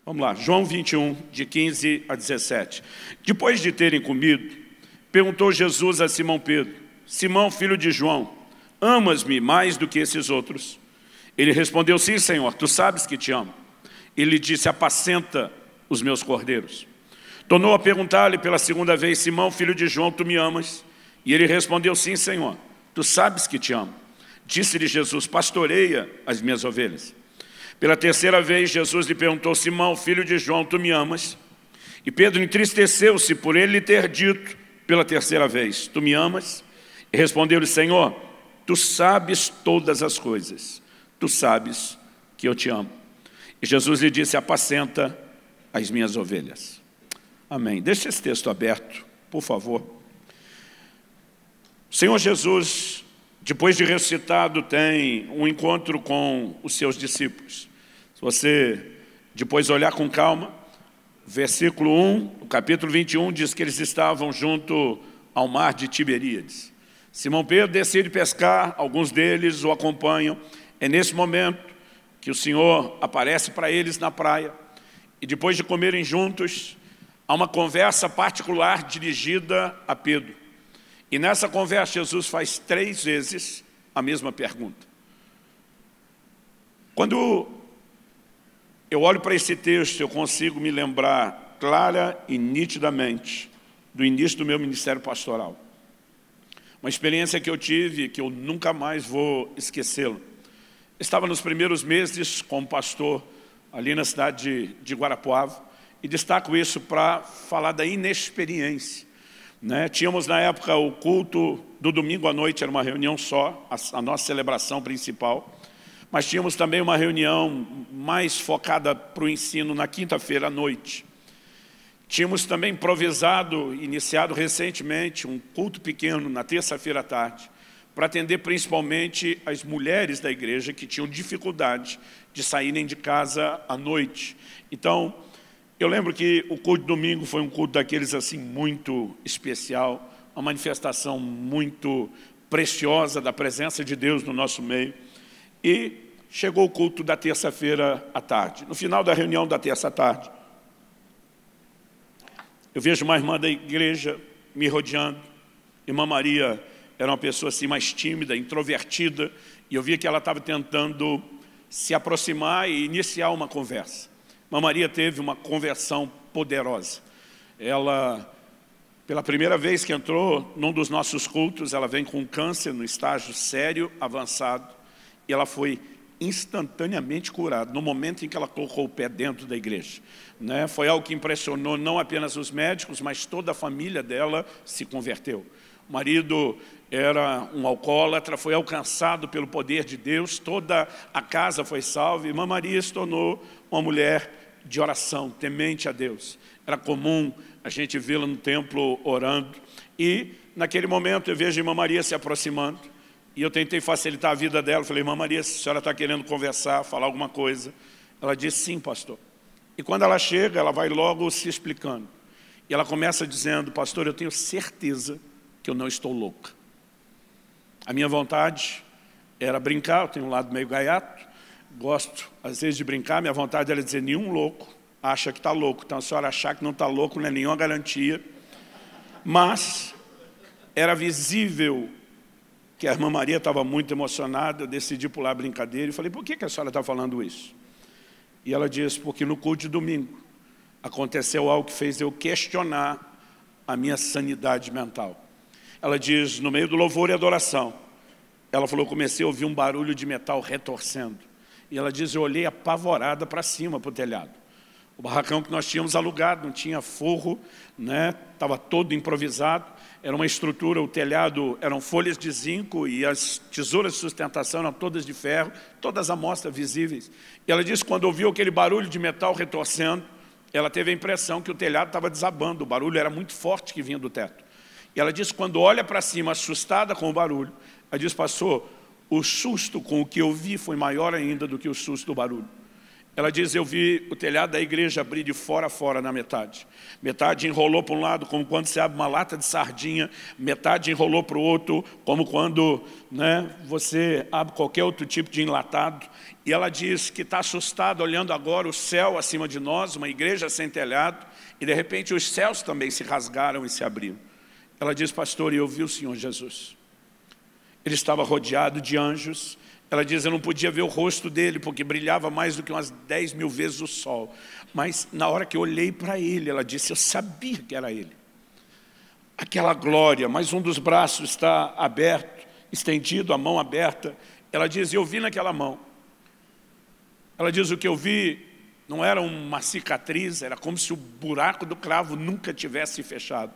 Vamos lá, João 21, de 15 a 17. Depois de terem comido, perguntou Jesus a Simão Pedro: Simão, filho de João, amas-me mais do que esses outros? Ele respondeu: sim, Senhor, tu sabes que te amo. Ele disse: apacenta os meus cordeiros. Tornou a perguntar-lhe pela segunda vez: Simão, filho de João, tu me amas? E ele respondeu: sim, Senhor, tu sabes que te amo. Disse-lhe Jesus: pastoreia as minhas ovelhas. Pela terceira vez, Jesus lhe perguntou: Simão, filho de João, tu me amas? E Pedro entristeceu-se por ele lhe ter dito pela terceira vez: tu me amas? E respondeu-lhe: Senhor, tu sabes todas as coisas, tu sabes que eu te amo. E Jesus lhe disse: apacenta as minhas ovelhas. Amém. Deixe esse texto aberto, por favor. O Senhor Jesus, depois de ressuscitado, tem um encontro com os seus discípulos. Se você depois olhar com calma, versículo 1, o capítulo 21, diz que eles estavam junto ao mar de Tiberíades. Simão Pedro decide pescar, alguns deles o acompanham. É nesse momento que o Senhor aparece para eles na praia. E depois de comerem juntos, há uma conversa particular dirigida a Pedro. E nessa conversa, Jesus faz 3 vezes a mesma pergunta. Quando eu olho para esse texto, eu consigo me lembrar clara e nitidamente do início do meu ministério pastoral. Uma experiência que eu tive, que eu nunca mais vou esquecê-la. Estava nos primeiros meses como pastor ali na cidade de Guarapuava, e destaco isso para falar da inexperiência. Tínhamos na época o culto do domingo à noite, era uma reunião só, a nossa celebração principal, mas tínhamos também uma reunião mais focada para o ensino na quinta-feira à noite. Tínhamos também improvisado, iniciado recentemente, um culto pequeno na terça-feira à tarde, para atender principalmente as mulheres da igreja que tinham dificuldade de saírem de casa à noite. Então, eu lembro que o culto de domingo foi um culto daqueles assim muito especial, uma manifestação muito preciosa da presença de Deus no nosso meio. E chegou o culto da terça-feira à tarde. No final da reunião da terça à tarde, eu vejo uma irmã da igreja me rodeando. Irmã Maria era uma pessoa assim mais tímida, introvertida, e eu via que ela estava tentando se aproximar e iniciar uma conversa. Irmã Maria teve uma conversão poderosa. Ela, pela primeira vez que entrou num dos nossos cultos, ela vem com câncer no estágio sério, avançado, e ela foi instantaneamente curada, no momento em que ela colocou o pé dentro da igreja. Foi algo que impressionou não apenas os médicos, mas toda a família dela se converteu. O marido era um alcoólatra, foi alcançado pelo poder de Deus, toda a casa foi salva, e irmã Maria se tornou uma mulher de oração, temente a Deus. Era comum a gente vê-la no templo orando, e naquele momento eu vejo a irmã Maria se aproximando, e eu tentei facilitar a vida dela. Falei: irmã Maria, se a senhora está querendo conversar, falar alguma coisa? Ela disse: sim, pastor. E quando ela chega, ela vai logo se explicando. E ela começa dizendo: pastor, eu tenho certeza que eu não estou louca. A minha vontade era brincar, eu tenho um lado meio gaiato, gosto às vezes de brincar. Minha vontade era dizer: nenhum louco acha que está louco. Então, a senhora achar que não está louco não é nenhuma garantia. Mas era visível que a irmã Maria estava muito emocionada. Eu decidi pular a brincadeira e falei: por que a senhora está falando isso? E ela disse: porque no culto de domingo aconteceu algo que fez eu questionar a minha sanidade mental. Ela diz: no meio do louvor e adoração, ela falou, comecei a ouvir um barulho de metal retorcendo. E ela diz: eu olhei apavorada para cima, para o telhado. O barracão que nós tínhamos alugado, não tinha forro, estava todo improvisado. Era uma estrutura, o telhado eram folhas de zinco e as tesouras de sustentação eram todas de ferro, todas as amostras visíveis. E ela disse que quando ouviu aquele barulho de metal retorcendo, ela teve a impressão que o telhado estava desabando, o barulho era muito forte que vinha do teto. E ela disse que quando olha para cima, assustada com o barulho, ela disse: pastor, o susto com o que eu vi foi maior ainda do que o susto do barulho. Ela diz, eu vi o telhado da igreja abrir de fora a fora na metade. Metade enrolou para um lado, como quando você abre uma lata de sardinha. Metade enrolou para o outro, como quando, né, você abre qualquer outro tipo de enlatado. E ela diz que está assustada olhando agora o céu acima de nós, uma igreja sem telhado. E de repente os céus também se rasgaram e se abriram. Ela diz, pastor, eu vi o Senhor Jesus. Ele estava rodeado de anjos. Ela diz, eu não podia ver o rosto dele, porque brilhava mais do que umas 10 mil vezes o sol. Mas na hora que eu olhei para ele, ela disse, eu sabia que era ele. Aquela glória, mas um dos braços está aberto, estendido, a mão aberta. Ela diz, eu vi naquela mão. Ela diz, o que eu vi não era uma cicatriz, era como se o buraco do cravo nunca tivesse fechado.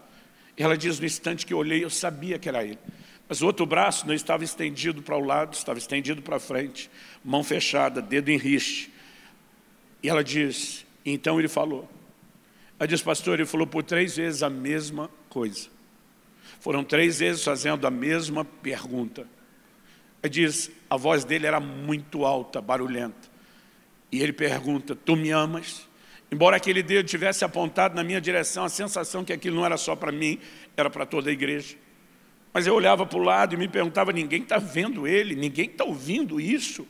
Ela diz, no instante que eu olhei, eu sabia que era ele. Mas o outro braço não estava estendido para o lado, estava estendido para frente, mão fechada, dedo em riste. E ela diz, então ele falou. Ela diz, pastor, ele falou por 3 vezes a mesma coisa. Foram 3 vezes fazendo a mesma pergunta. Ela diz, a voz dele era muito alta, barulhenta. E ele pergunta, tu me amas? Embora aquele dedo tivesse apontado na minha direção, a sensação que aquilo não era só para mim, era para toda a igreja. Mas eu olhava para o lado e me perguntava, ninguém está vendo ele, ninguém está ouvindo isso.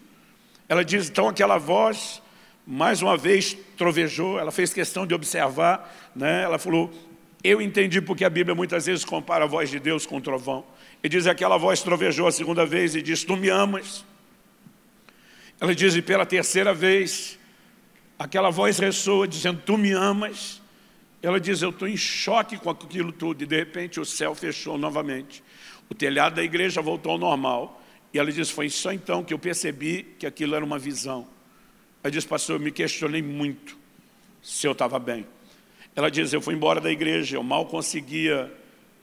Ela diz, então aquela voz, mais uma vez, trovejou, ela fez questão de observar, né? Ela falou, eu entendi porque a Bíblia muitas vezes compara a voz de Deus com o trovão. E diz, aquela voz trovejou a segunda vez e diz, tu me amas? Ela diz, e pela 3ª vez, aquela voz ressoa dizendo, tu me amas? Ela diz, eu estou em choque com aquilo tudo. E de repente o céu fechou novamente. O telhado da igreja voltou ao normal. E ela diz, foi só então que eu percebi que aquilo era uma visão. Ela diz, pastor, eu me questionei muito se eu estava bem. Ela diz, eu fui embora da igreja, eu mal conseguia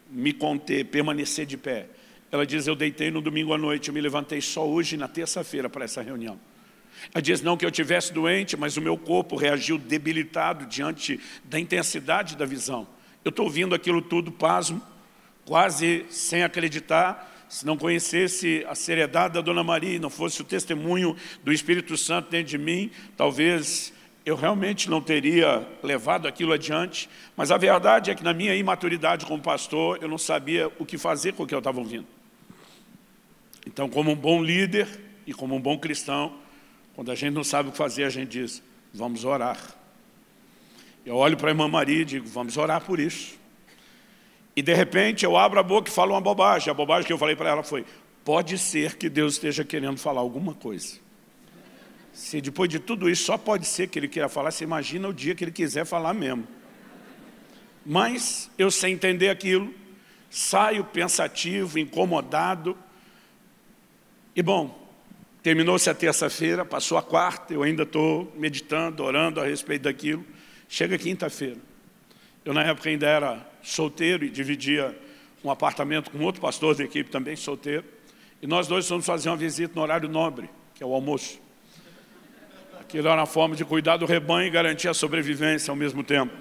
me conter, permanecer de pé. Ela diz, eu deitei no domingo à noite, eu me levantei só hoje, na terça-feira, para essa reunião. Ela diz, não que eu estivesse doente, mas o meu corpo reagiu debilitado diante da intensidade da visão. Eu estou ouvindo aquilo tudo, pasmo, quase sem acreditar. Se não conhecesse a seriedade da Dona Maria, não fosse o testemunho do Espírito Santo dentro de mim, talvez eu realmente não teria levado aquilo adiante. Mas a verdade é que na minha imaturidade como pastor, eu não sabia o que fazer com o que eu estava ouvindo. Então, como um bom líder e como um bom cristão, quando a gente não sabe o que fazer, a gente diz, vamos orar. Eu olho para a irmã Maria e digo, vamos orar por isso. E de repente eu abro a boca e falo uma bobagem. A bobagem que eu falei para ela foi, pode ser que Deus esteja querendo falar alguma coisa. Se depois de tudo isso só pode ser que Ele queira falar, você imagina o dia que Ele quiser falar mesmo. Mas eu sem entender aquilo, saio pensativo, incomodado. E bom, terminou-se a terça-feira, passou a quarta, eu ainda estou meditando, orando a respeito daquilo. Chega quinta-feira. Eu na época ainda era solteiro e dividia um apartamento com outro pastor da equipe também solteiro. E nós dois fomos fazer uma visita no horário nobre, que é o almoço. Aquilo era uma forma de cuidar do rebanho e garantir a sobrevivência ao mesmo tempo.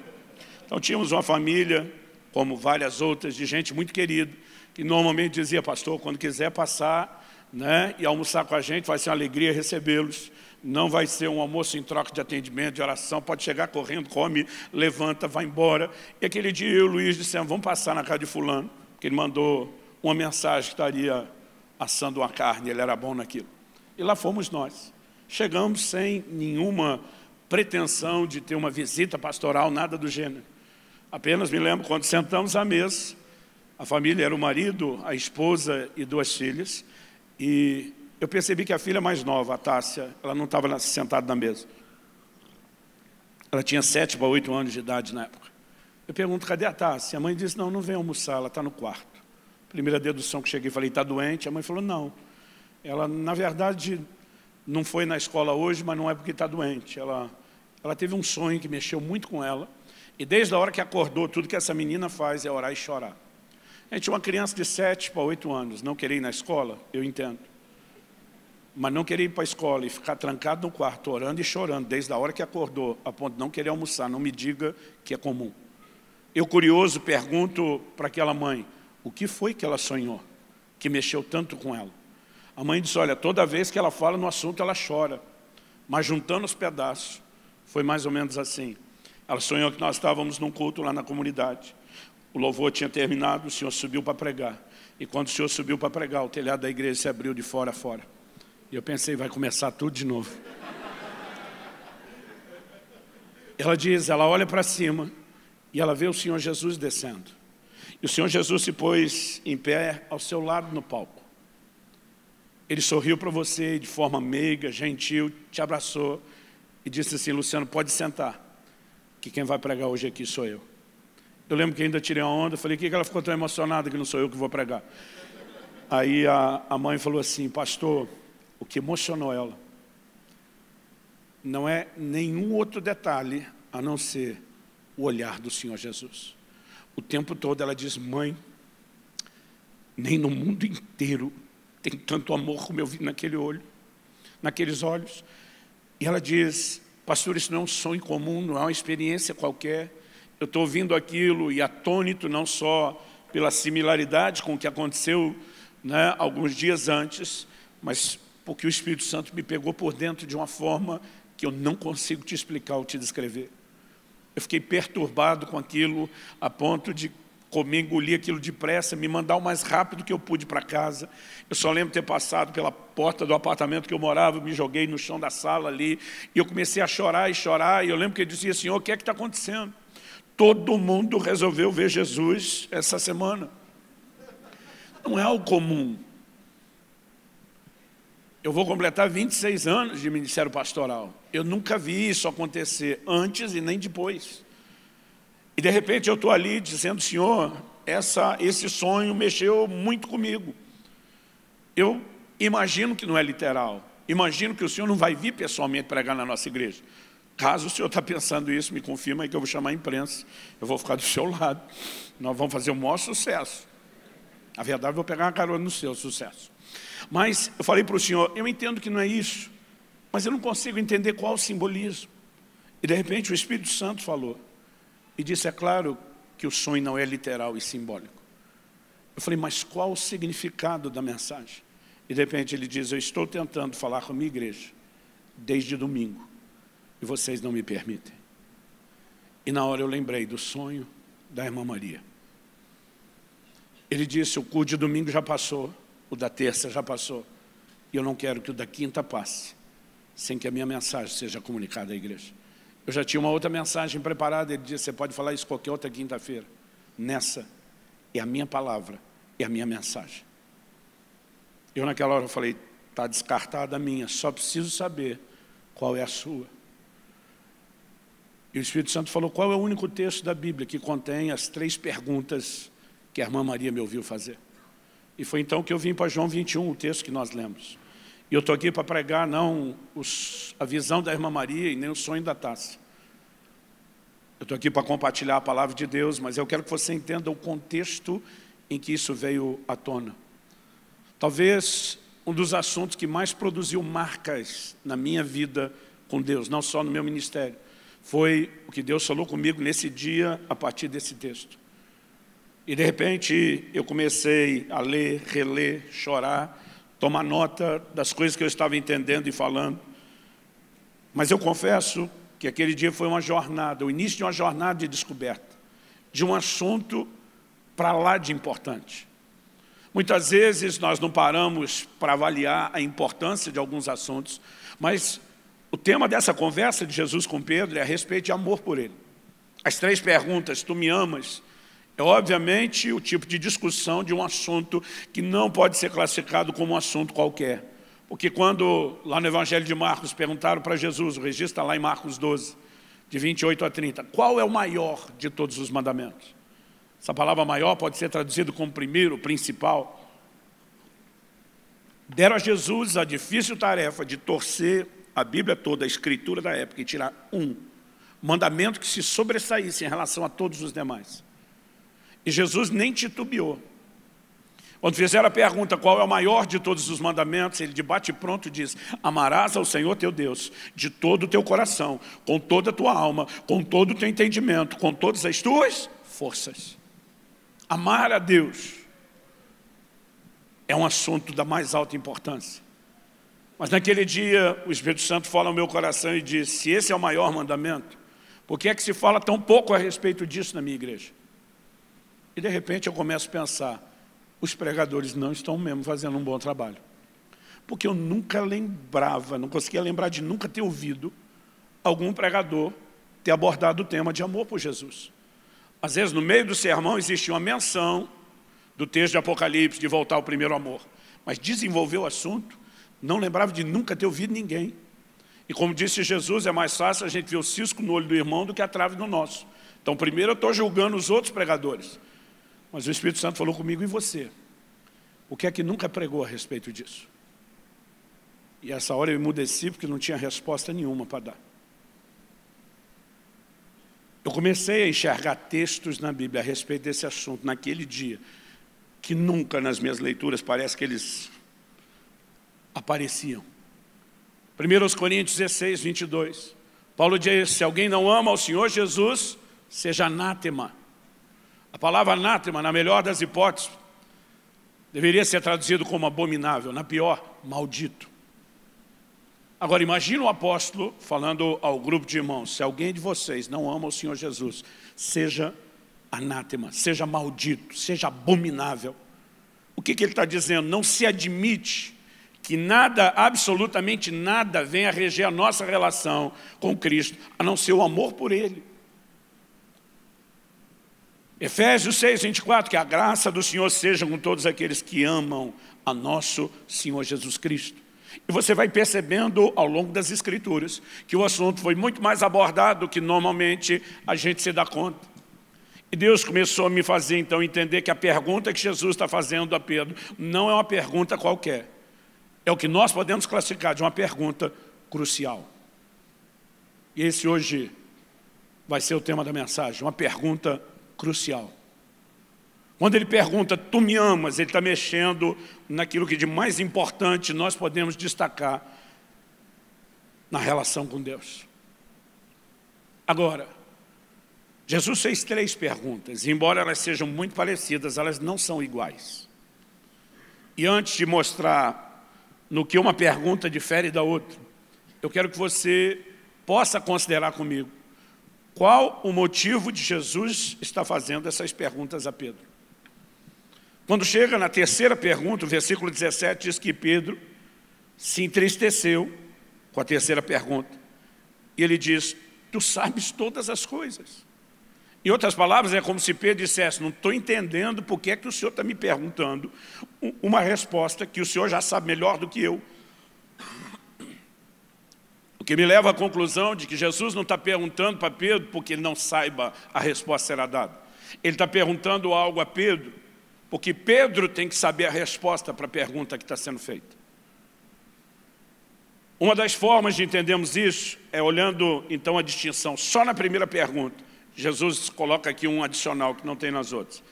Então tínhamos uma família, como várias outras, de gente muito querida, que normalmente dizia, pastor, quando quiser passar, né, e almoçar com a gente, vai ser uma alegria recebê-los. Não vai ser um almoço em troca de atendimento, de oração, pode chegar correndo, come, levanta, vai embora. E aquele dia eu e o Luiz dissemos, vamos passar na casa de fulano, porque ele mandou uma mensagem que estaria assando uma carne, ele era bom naquilo. E lá fomos nós. Chegamos sem nenhuma pretensão de ter uma visita pastoral, nada do gênero. Apenas me lembro quando sentamos à mesa, a família era o marido, a esposa e 2 filhas, e eu percebi que a filha mais nova, a Tássia, ela não estava sentada na mesa. Ela tinha 7 para 8 anos de idade na época. Eu pergunto, cadê a Tássia? A mãe disse, não, não vem almoçar, ela está no quarto. Primeira dedução que cheguei, falei, está doente? A mãe falou, não. Ela, na verdade, não foi na escola hoje, mas não é porque está doente. Ela teve um sonho que mexeu muito com ela. E desde a hora que acordou, tudo que essa menina faz é orar e chorar. A gente, uma criança de 7 para 8 anos, não querer ir na escola, eu entendo. Mas não querer ir para a escola e ficar trancado no quarto, orando e chorando, desde a hora que acordou, a ponto de não querer almoçar, não me diga que é comum. Eu, curioso, pergunto para aquela mãe, o que foi que ela sonhou, que mexeu tanto com ela? A mãe disse, olha, toda vez que ela fala no assunto, ela chora. mas juntando os pedaços, foi mais ou menos assim. Ela sonhou que nós estávamos num culto lá na comunidade. O louvor tinha terminado, o senhor subiu para pregar. E quando o senhor subiu para pregar, o telhado da igreja se abriu de fora a fora. E eu pensei, vai começar tudo de novo. Ela diz, ela olha para cima e ela vê o Senhor Jesus descendo. E o Senhor Jesus se pôs em pé ao seu lado no palco. Ele sorriu para você de forma meiga, gentil, te abraçou e disse assim, Luciano, pode sentar, que quem vai pregar hoje aqui sou eu. Eu lembro que ainda tirei uma onda, falei, que ela ficou tão emocionada que não sou eu que vou pregar? Aí a mãe falou assim, pastor, o que emocionou ela não é nenhum outro detalhe a não ser o olhar do Senhor Jesus. O tempo todo ela diz, mãe, nem no mundo inteiro tem tanto amor como eu vi naquele olho, naqueles olhos. E ela diz, pastor, isso não é um sonho comum, não é uma experiência qualquer. Eu estou ouvindo aquilo e atônito não só pela similaridade com o que aconteceu, né, alguns dias antes, mas porque o Espírito Santo me pegou por dentro de uma forma que eu não consigo te explicar ou te descrever. Eu fiquei perturbado com aquilo, a ponto de comer, engolir aquilo depressa, me mandar o mais rápido que eu pude para casa. Eu só lembro ter passado pela porta do apartamento que eu morava, me joguei no chão da sala ali, e eu comecei a chorar, e eu lembro que ele dizia, Senhor, o que é que está acontecendo? Todo mundo resolveu ver Jesus essa semana. Não é algo comum. Eu vou completar 26 anos de ministério pastoral. Eu nunca vi isso acontecer antes e nem depois. E de repente eu estou ali dizendo, Senhor, esse sonho mexeu muito comigo. Eu imagino que não é literal. Imagino que o Senhor não vai vir pessoalmente pregar na nossa igreja. Caso o Senhor está pensando isso, me confirma aí que eu vou chamar a imprensa. Eu vou ficar do seu lado. Nós vamos fazer o maior sucesso. Na verdade, eu vou pegar uma carona no seu sucesso. Mas eu falei para o Senhor, eu entendo que não é isso, mas eu não consigo entender qual o simbolismo. E de repente o Espírito Santo falou e disse, é claro que o sonho não é literal e simbólico. Eu falei, mas qual o significado da mensagem? E de repente ele diz, eu estou tentando falar com a minha igreja desde domingo e vocês não me permitem. E na hora eu lembrei do sonho da irmã Maria. Ele disse, o culto de domingo já passou, o da terça já passou, e eu não quero que o da quinta passe, sem que a minha mensagem seja comunicada à igreja. Eu já tinha uma outra mensagem preparada, ele disse, você pode falar isso qualquer outra quinta-feira. Nessa é a minha palavra, é a minha mensagem. Eu naquela hora falei, está descartada a minha, só preciso saber qual é a sua. E o Espírito Santo falou, qual é o único texto da Bíblia que contém as 3 perguntas que a irmã Maria me ouviu fazer? E foi então que eu vim para João 21, o texto que nós lemos. E eu estou aqui para pregar não a visão da irmã Maria e nem o sonho da taça. Eu estou aqui para compartilhar a palavra de Deus, mas eu quero que você entenda o contexto em que isso veio à tona. Talvez um dos assuntos que mais produziu marcas na minha vida com Deus, não só no meu ministério, foi o que Deus falou comigo nesse dia a partir desse texto. E de repente eu comecei a ler, reler, chorar, tomar nota das coisas que eu estava entendendo e falando. Mas eu confesso que aquele dia foi uma jornada, o início de uma jornada de descoberta, de um assunto para lá de importante. Muitas vezes nós não paramos para avaliar a importância de alguns assuntos, mas o tema dessa conversa de Jesus com Pedro é a respeito de amor por ele. As 3 perguntas, tu me amas? É obviamente o tipo de discussão de um assunto que não pode ser classificado como um assunto qualquer. Porque quando lá no Evangelho de Marcos perguntaram para Jesus, o registro está lá em Marcos 12, de 28 a 30, qual é o maior de todos os mandamentos? Essa palavra maior pode ser traduzida como primeiro, principal. Deram a Jesus a difícil tarefa de torcer a Bíblia toda, a escritura da época, e tirar um mandamento que se sobressaísse em relação a todos os demais. E Jesus nem titubeou. Quando fizeram a pergunta qual é o maior de todos os mandamentos, ele de bate-pronto diz, amarás ao Senhor teu Deus de todo o teu coração, com toda a tua alma, com todo o teu entendimento, com todas as tuas forças. Amar a Deus é um assunto da mais alta importância. Mas naquele dia o Espírito Santo fala ao meu coração e diz, se esse é o maior mandamento, por que é que se fala tão pouco a respeito disso na minha igreja? E de repente eu começo a pensar, os pregadores não estão mesmo fazendo um bom trabalho. Porque eu nunca lembrava, não conseguia lembrar de nunca ter ouvido algum pregador ter abordado o tema de amor por Jesus. Às vezes no meio do sermão existia uma menção do texto de Apocalipse, de voltar ao primeiro amor. Mas desenvolver o assunto, não lembrava de nunca ter ouvido ninguém. E como disse Jesus, é mais fácil a gente ver o cisco no olho do irmão do que a trave no nosso. Então primeiro eu estou julgando os outros pregadores. Mas o Espírito Santo falou comigo, e você? O que é que nunca pregou a respeito disso? E essa hora eu emudeci porque não tinha resposta nenhuma para dar. Eu comecei a enxergar textos na Bíblia a respeito desse assunto naquele dia, que nunca nas minhas leituras parece que eles apareciam. 1 Coríntios 16, 22. Paulo diz, se alguém não ama ao Senhor Jesus, seja anátema. A palavra anátema, na melhor das hipóteses, deveria ser traduzido como abominável, na pior, maldito. Agora imagina o apóstolo falando ao grupo de irmãos, se alguém de vocês não ama o Senhor Jesus, seja anátema, seja maldito, seja abominável. O que ele está dizendo? Não se admite que nada, absolutamente nada, venha reger a nossa relação com Cristo, a não ser o amor por Ele. Efésios 6, 24, que a graça do Senhor seja com todos aqueles que amam a nosso Senhor Jesus Cristo. E você vai percebendo ao longo das Escrituras que o assunto foi muito mais abordado do que normalmente a gente se dá conta. E Deus começou a me fazer então entender que a pergunta que Jesus está fazendo a Pedro não é uma pergunta qualquer. É o que nós podemos classificar de uma pergunta crucial. E esse hoje vai ser o tema da mensagem, uma pergunta crucial. Quando ele pergunta, tu me amas, ele está mexendo naquilo que de mais importante nós podemos destacar na relação com Deus. Agora, Jesus fez 3 perguntas, e embora elas sejam muito parecidas, elas não são iguais. E antes de mostrar no que uma pergunta difere da outra, eu quero que você possa considerar comigo qual o motivo de Jesus estar fazendo essas perguntas a Pedro. Quando chega na terceira pergunta, o versículo 17 diz que Pedro se entristeceu com a terceira pergunta. E ele diz, tu sabes todas as coisas. Em outras palavras, é como se Pedro dissesse, não estou entendendo por que é que o Senhor está me perguntando uma resposta que o Senhor já sabe melhor do que eu. O que me leva à conclusão de que Jesus não está perguntando para Pedro porque ele não saiba a resposta será dada. Ele está perguntando algo a Pedro porque Pedro tem que saber a resposta para a pergunta que está sendo feita. Uma das formas de entendermos isso é olhando então a distinção só na primeira pergunta. Jesus coloca aqui um adicional que não tem nas outras.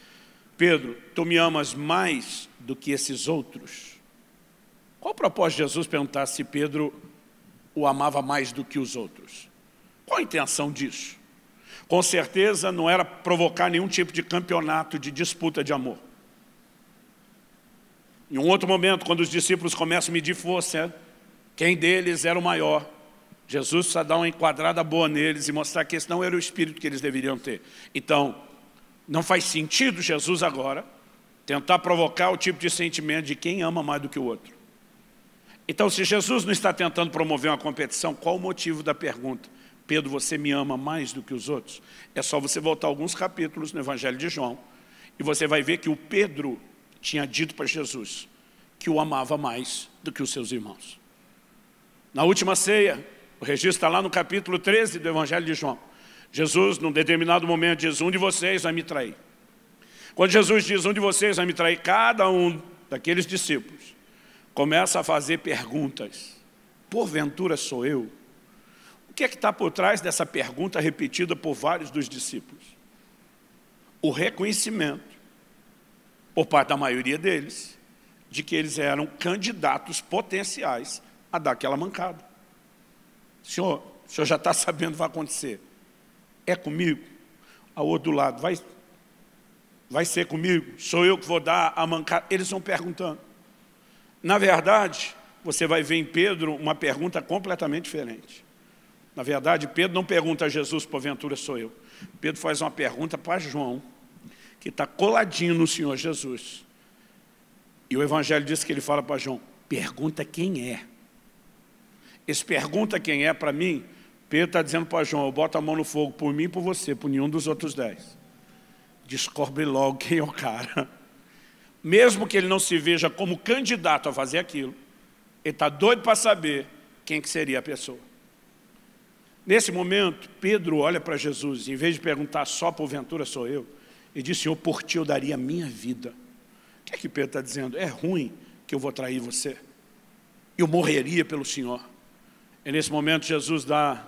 Pedro, tu me amas mais do que esses outros? Qual o propósito de Jesus perguntar se Pedro o amava mais do que os outros? Qual a intenção disso? Com certeza não era provocar nenhum tipo de campeonato de disputa de amor. Em um outro momento, quando os discípulos começam a medir força, quem deles era o maior? Jesus precisa dar uma enquadrada boa neles e mostrar que esse não era o espírito que eles deveriam ter. Então, não faz sentido Jesus agora tentar provocar o tipo de sentimento de quem ama mais do que o outro. Então, se Jesus não está tentando promover uma competição, qual o motivo da pergunta? Pedro, você me ama mais do que os outros? É só você voltar alguns capítulos no Evangelho de João e você vai ver que o Pedro tinha dito para Jesus que o amava mais do que os seus irmãos. Na última ceia, o registro está lá no capítulo 13 do Evangelho de João. Jesus, num determinado momento, diz, um de vocês vai me trair. Quando Jesus diz, um de vocês vai me trair, cada um daqueles discípulos começa a fazer perguntas. Porventura sou eu? O que é que está por trás dessa pergunta repetida por vários dos discípulos? O reconhecimento, por parte da maioria deles, de que eles eram candidatos potenciais a dar aquela mancada. O senhor já está sabendo o que vai acontecer. É comigo? Ao outro lado, vai ser comigo? Sou eu que vou dar a mancada? Eles vão perguntando. Na verdade, você vai ver em Pedro uma pergunta completamente diferente. Na verdade, Pedro não pergunta a Jesus, porventura sou eu. Pedro faz uma pergunta para João, que está coladinho no Senhor Jesus. E o Evangelho diz que ele fala para João, pergunta quem é. Esse pergunta quem é, para mim, Pedro está dizendo para João, eu boto a mão no fogo por mim e por você, por nenhum dos outros 10. Descobre logo quem é o cara. Mesmo que ele não se veja como candidato a fazer aquilo, ele está doido para saber quem que seria a pessoa. Nesse momento, Pedro olha para Jesus, em vez de perguntar só porventura sou eu, ele diz, Senhor, por ti eu daria a minha vida. O que é que Pedro está dizendo? É ruim que eu vou trair você. Eu morreria pelo Senhor. E nesse momento Jesus dá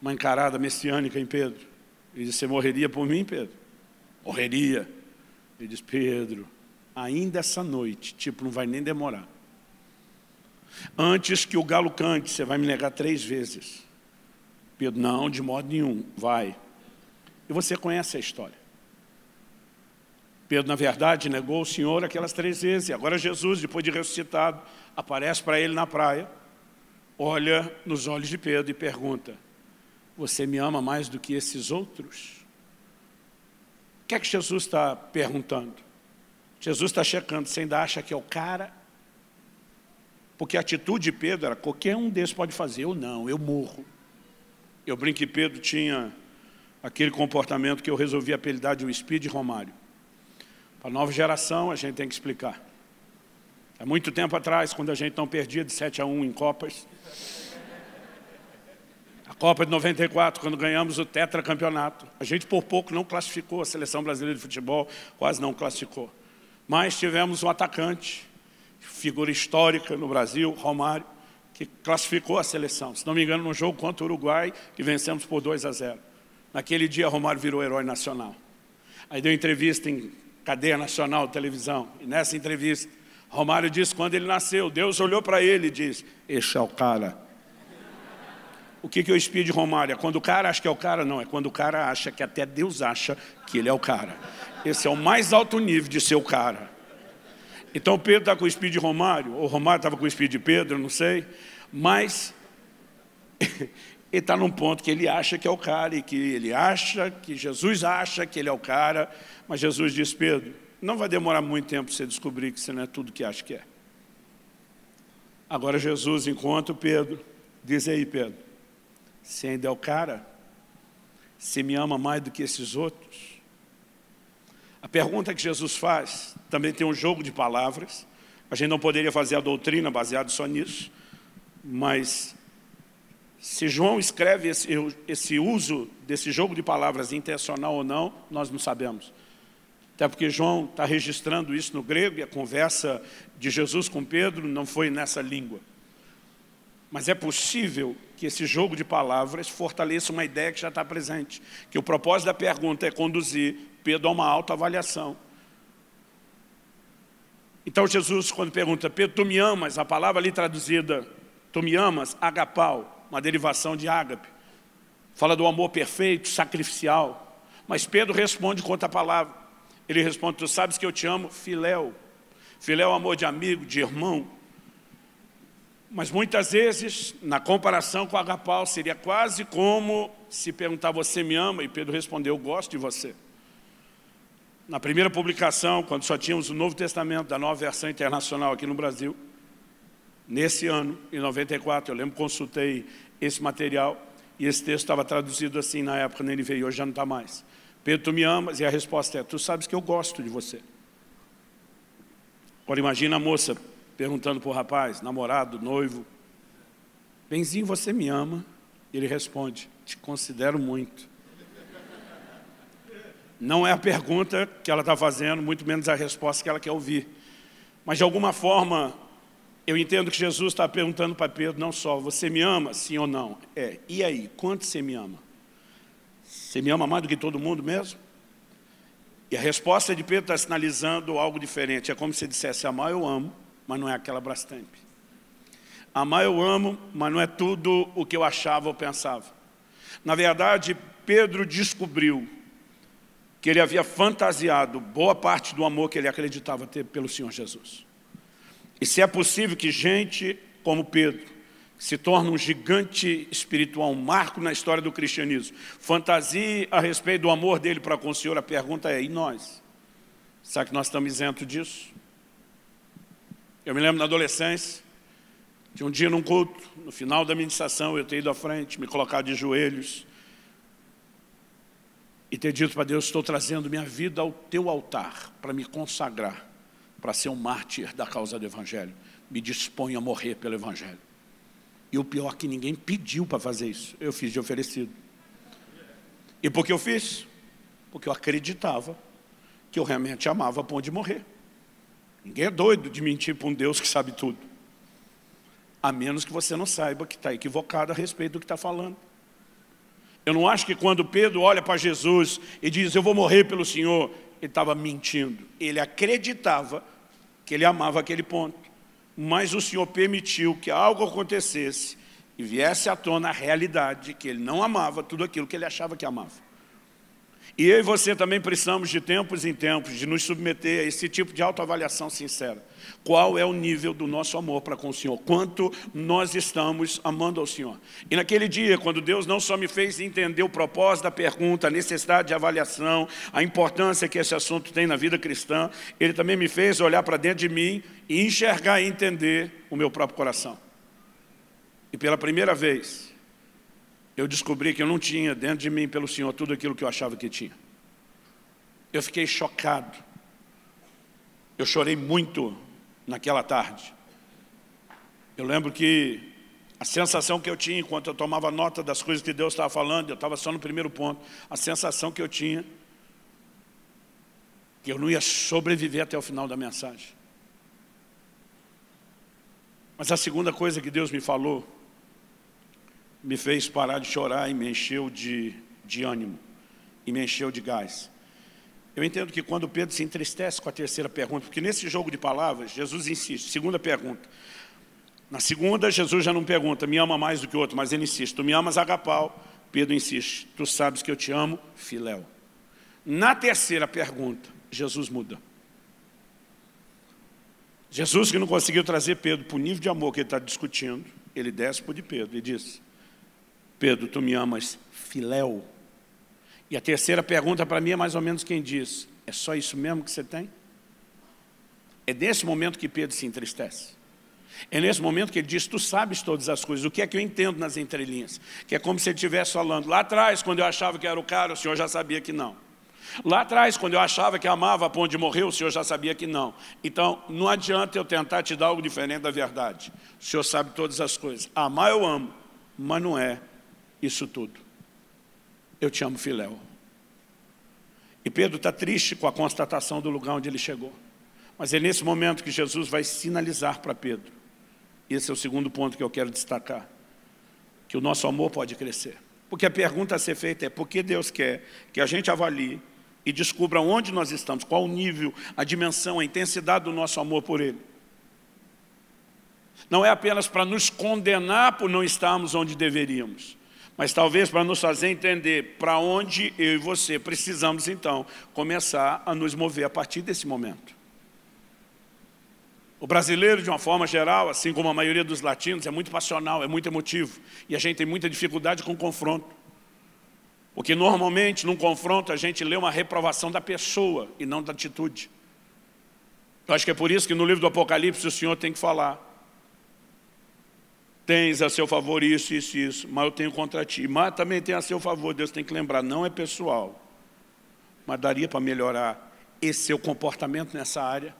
uma encarada messiânica em Pedro. Ele diz, você morreria por mim, Pedro? Morreria. Ele diz, Pedro, ainda essa noite, tipo, não vai nem demorar. Antes que o galo cante, você vai me negar 3 vezes. Pedro, não, de modo nenhum, vai. E você conhece a história. Pedro, na verdade, negou o Senhor aquelas 3 vezes. E agora Jesus, depois de ressuscitado, aparece para ele na praia, olha nos olhos de Pedro e pergunta, você me ama mais do que esses outros? O que é que Jesus está perguntando? Jesus está checando, você ainda acha que é o cara? Porque a atitude de Pedro era, qualquer um desses pode fazer, eu não, eu morro. Eu brinco que Pedro tinha aquele comportamento que eu resolvi apelidar de o Speed Romário. Para a nova geração, a gente tem que explicar. Há muito tempo atrás, quando a gente não perdia de 7-1 em Copas, a Copa de 94, quando ganhamos o tetracampeonato, a gente por pouco não classificou, a Seleção Brasileira de Futebol quase não classificou. Mas tivemos um atacante, figura histórica no Brasil, Romário, que classificou a seleção. Se não me engano, no jogo contra o Uruguai, que vencemos por 2-0. Naquele dia, Romário virou herói nacional. Aí deu entrevista em cadeia nacional de televisão. E nessa entrevista, Romário disse, quando ele nasceu, Deus olhou para ele e disse, esse é o cara. O que eu espio de Romário? É quando o cara acha que é o cara? Não, é quando o cara acha que até Deus acha que ele é o cara. Esse é o mais alto nível de ser o cara. Então Pedro está com o espírito de Romário, ou Romário estava com o espírito de Pedro, não sei, mas ele está num ponto que ele acha que é o cara, e que ele acha, que Jesus acha que ele é o cara, mas Jesus diz, Pedro, não vai demorar muito tempo para você descobrir que você não é tudo que acha que é. Agora Jesus encontra o Pedro, diz aí, Pedro, você ainda é o cara? Você me ama mais do que esses outros? A pergunta que Jesus faz também tem um jogo de palavras. A gente não poderia fazer a doutrina baseada só nisso, mas se João escreve esse uso desse jogo de palavras intencional ou não, nós não sabemos. Até porque João está registrando isso no grego e a conversa de Jesus com Pedro não foi nessa língua. Mas é possível que esse jogo de palavras fortaleça uma ideia que já está presente, que o propósito da pergunta é conduzir Pedro a uma autoavaliação. Então Jesus, quando pergunta, Pedro, tu me amas? A palavra ali traduzida, tu me amas, agapau, uma derivação de ágape, fala do amor perfeito, sacrificial. Mas Pedro responde com outra palavra. Ele responde, tu sabes que eu te amo, filéu. Filéu é amor de amigo, de irmão. Mas muitas vezes, na comparação com agapau, seria quase como se perguntar, você me ama? E Pedro respondeu, eu gosto de você. Na primeira publicação, quando só tínhamos o Novo Testamento, da Nova Versão Internacional aqui no Brasil, nesse ano, em 94, eu lembro que consultei esse material, e esse texto estava traduzido assim na época, na NVI, hoje já não está mais. Pedro, tu me amas? E a resposta é, tu sabes que eu gosto de você. Agora imagina a moça perguntando para o rapaz, namorado, noivo, benzinho, você me ama? E ele responde, te considero muito. Não é a pergunta que ela está fazendo, muito menos a resposta que ela quer ouvir. Mas de alguma forma, eu entendo que Jesus está perguntando para Pedro, não só, você me ama, sim ou não? E aí, quanto você me ama? Você me ama mais do que todo mundo mesmo? E a resposta de Pedro está sinalizando algo diferente. É como se dissesse, amar eu amo, mas não é aquela Brastemp. Amar eu amo, mas não é tudo o que eu achava ou pensava. Na verdade, Pedro descobriu que ele havia fantasiado boa parte do amor que ele acreditava ter pelo Senhor Jesus. E se é possível que gente como Pedro, que se torna um gigante espiritual, um marco na história do cristianismo, fantasie a respeito do amor dele para com o Senhor, a pergunta é, e nós? Será que nós estamos isentos disso? Eu me lembro na adolescência, de um dia num culto, no final da ministração, eu ter ido à frente, me colocado de joelhos e ter dito para Deus, estou trazendo minha vida ao teu altar para me consagrar, para ser um mártir da causa do Evangelho. Me disponho a morrer pelo Evangelho. E o pior é que ninguém pediu para fazer isso. Eu fiz de oferecido. E por que eu fiz? Porque eu acreditava que eu realmente amava a ponto de morrer. Ninguém é doido de mentir para um Deus que sabe tudo. A menos que você não saiba que está equivocado a respeito do que está falando. Eu não acho que quando Pedro olha para Jesus e diz, eu vou morrer pelo Senhor, ele estava mentindo. Ele acreditava que ele amava aquele ponto. Mas o Senhor permitiu que algo acontecesse e viesse à tona a realidade que ele não amava tudo aquilo que ele achava que amava. E eu e você também precisamos de tempos em tempos de nos submeter a esse tipo de autoavaliação sincera. Qual é o nível do nosso amor para com o Senhor? Quanto nós estamos amando ao Senhor? E naquele dia, quando Deus não só me fez entender o propósito da pergunta, a necessidade de avaliação, a importância que esse assunto tem na vida cristã, Ele também me fez olhar para dentro de mim e enxergar e entender o meu próprio coração. E pela primeira vez, eu descobri que eu não tinha dentro de mim, pelo Senhor, tudo aquilo que eu achava que tinha. Eu fiquei chocado. Eu chorei muito naquela tarde. Eu lembro que a sensação que eu tinha, enquanto eu tomava nota das coisas que Deus estava falando, eu estava só no primeiro ponto, a sensação que eu tinha, que eu não ia sobreviver até o final da mensagem. Mas a segunda coisa que Deus me falou, me fez parar de chorar e me encheu de ânimo, e me encheu de gás. Eu entendo que quando Pedro se entristece com a terceira pergunta, porque nesse jogo de palavras, Jesus insiste, segunda pergunta. Na segunda, Jesus já não pergunta, me ama mais do que o outro, mas ele insiste, tu me amas agapau? Pedro insiste, tu sabes que eu te amo, filéu. Na terceira pergunta, Jesus muda. Jesus, que não conseguiu trazer Pedro para o nível de amor que ele está discutindo, ele desce para o de Pedro e diz, Pedro, tu me amas, filéu. E a terceira pergunta para mim é mais ou menos quem diz, é só isso mesmo que você tem? É nesse momento que Pedro se entristece. É nesse momento que ele diz, tu sabes todas as coisas, o que é que eu entendo nas entrelinhas? Que é como se ele estivesse falando, lá atrás, quando eu achava que era o cara, o Senhor já sabia que não. Lá atrás, quando eu achava que amava a ponto de morrer, o Senhor já sabia que não. Então, não adianta eu tentar te dar algo diferente da verdade. O Senhor sabe todas as coisas. Amar eu amo, mas não é isso tudo. Eu te amo, filéu. E Pedro está triste com a constatação do lugar onde ele chegou. Mas é nesse momento que Jesus vai sinalizar para Pedro. Esse é o segundo ponto que eu quero destacar. Que o nosso amor pode crescer. Porque a pergunta a ser feita é por que Deus quer que a gente avalie e descubra onde nós estamos, qual o nível, a dimensão, a intensidade do nosso amor por Ele. Não é apenas para nos condenar por não estarmos onde deveríamos, mas talvez para nos fazer entender para onde eu e você precisamos, então, começar a nos mover a partir desse momento. O brasileiro, de uma forma geral, assim como a maioria dos latinos, é muito passional, é muito emotivo. E a gente tem muita dificuldade com o confronto. Porque normalmente, num confronto, a gente lê uma reprovação da pessoa e não da atitude. Eu acho que é por isso que no livro do Apocalipse o Senhor tem que falar. Tens a seu favor isso, isso, isso, mas eu tenho contra ti. Mas também tem a seu favor, Deus tem que lembrar, não é pessoal. Mas daria para melhorar esse seu comportamento nessa área.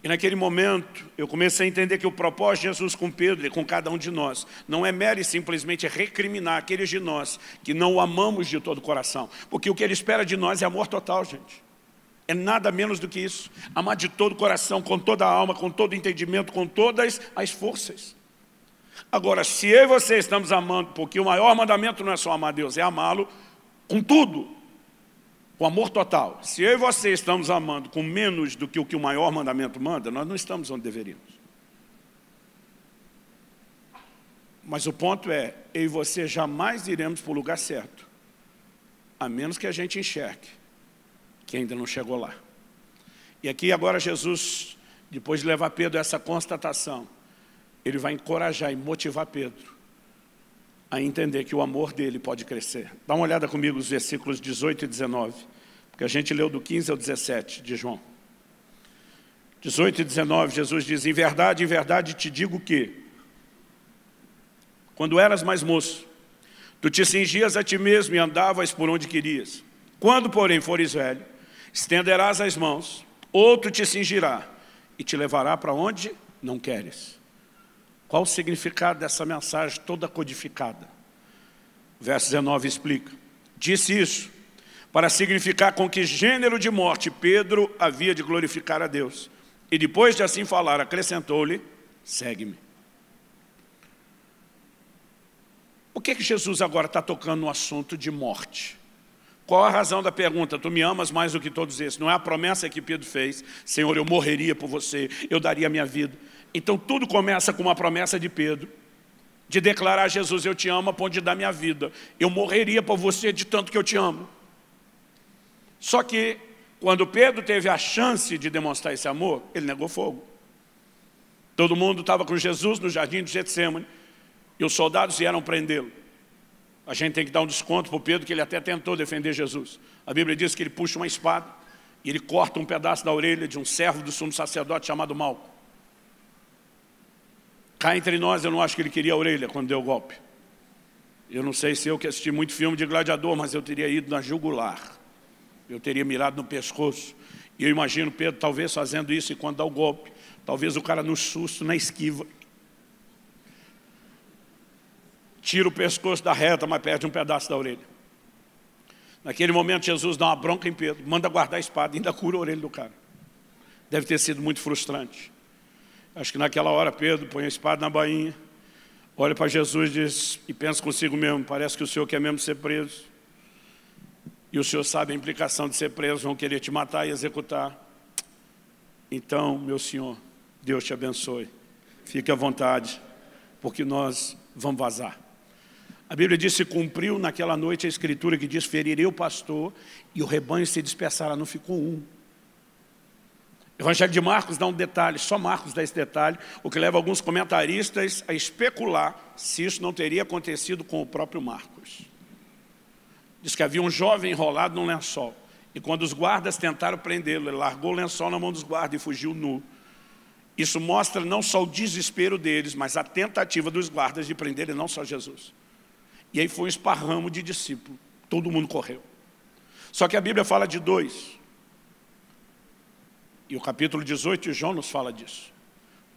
E naquele momento, eu comecei a entender que o propósito de Jesus com Pedro e com cada um de nós não é mero e simplesmente recriminar aqueles de nós que não o amamos de todo o coração. Porque o que Ele espera de nós é amor total, gente. É nada menos do que isso. Amar de todo o coração, com toda a alma, com todo o entendimento, com todas as forças. Agora, se eu e você estamos amando, porque o maior mandamento não é só amar a Deus, é amá-lo com tudo. Com amor total. Se eu e você estamos amando com menos do que o maior mandamento manda, nós não estamos onde deveríamos. Mas o ponto é, eu e você jamais iremos para o lugar certo, a menos que a gente enxergue que ainda não chegou lá. E aqui agora Jesus depois de levar Pedro a essa constatação, ele vai encorajar e motivar Pedro a entender que o amor dele pode crescer. Dá uma olhada comigo os versículos 18 e 19, porque a gente leu do 15 ao 17 de João. 18 e 19, Jesus diz: em verdade te digo que, quando eras mais moço, tu te cingias a ti mesmo e andavas por onde querias. Quando, porém, fores velho, estenderás as mãos, outro te cingirá e te levará para onde não queres. Qual o significado dessa mensagem toda codificada? Verso 19 explica: disse isso para significar com que gênero de morte Pedro havia de glorificar a Deus. E depois de assim falar, acrescentou-lhe: segue-me. Por que Jesus agora está tocando no assunto de morte? Qual a razão da pergunta? Tu me amas mais do que todos esses? Não é a promessa que Pedro fez: Senhor, eu morreria por você, eu daria a minha vida. Então tudo começa com uma promessa de Pedro, de declarar a Jesus: eu te amo a ponto de dar minha vida, eu morreria por você de tanto que eu te amo. Só que, quando Pedro teve a chance de demonstrar esse amor, ele negou fogo. Todo mundo estava com Jesus no jardim de Getsêmani, e os soldados vieram prendê-lo. A gente tem que dar um desconto para o Pedro, que ele até tentou defender Jesus. A Bíblia diz que ele puxa uma espada e ele corta um pedaço da orelha de um servo do sumo sacerdote chamado Malco. Cá entre nós, eu não acho que ele queria a orelha quando deu o golpe. Eu não sei se eu que assisti muito filme de gladiador, mas eu teria ido na jugular. Eu teria mirado no pescoço. E eu imagino Pedro talvez fazendo isso, e quando dá o golpe, talvez o cara no susto, na esquiva, tira o pescoço da reta, mas perde um pedaço da orelha. Naquele momento, Jesus dá uma bronca em Pedro, manda guardar a espada e ainda cura a orelha do cara. Deve ter sido muito frustrante. Acho que naquela hora Pedro põe a espada na bainha, olha para Jesus e diz, e pensa consigo mesmo: parece que o Senhor quer mesmo ser preso. E o Senhor sabe a implicação de ser preso, vão querer te matar e executar. Então, meu Senhor, Deus te abençoe. Fique à vontade, porque nós vamos vazar. A Bíblia diz: se cumpriu naquela noite a escritura que diz: ferirei o pastor e o rebanho se dispersará. Não ficou um. O Evangelho de Marcos dá um detalhe, só Marcos dá esse detalhe, o que leva alguns comentaristas a especular se isso não teria acontecido com o próprio Marcos. Diz que havia um jovem enrolado num lençol, e quando os guardas tentaram prendê-lo, ele largou o lençol na mão dos guardas e fugiu nu. Isso mostra não só o desespero deles, mas a tentativa dos guardas de prender não só Jesus. E aí foi um esparramo de discípulos, todo mundo correu. Só que a Bíblia fala de dois. E o capítulo 18 de João nos fala disso.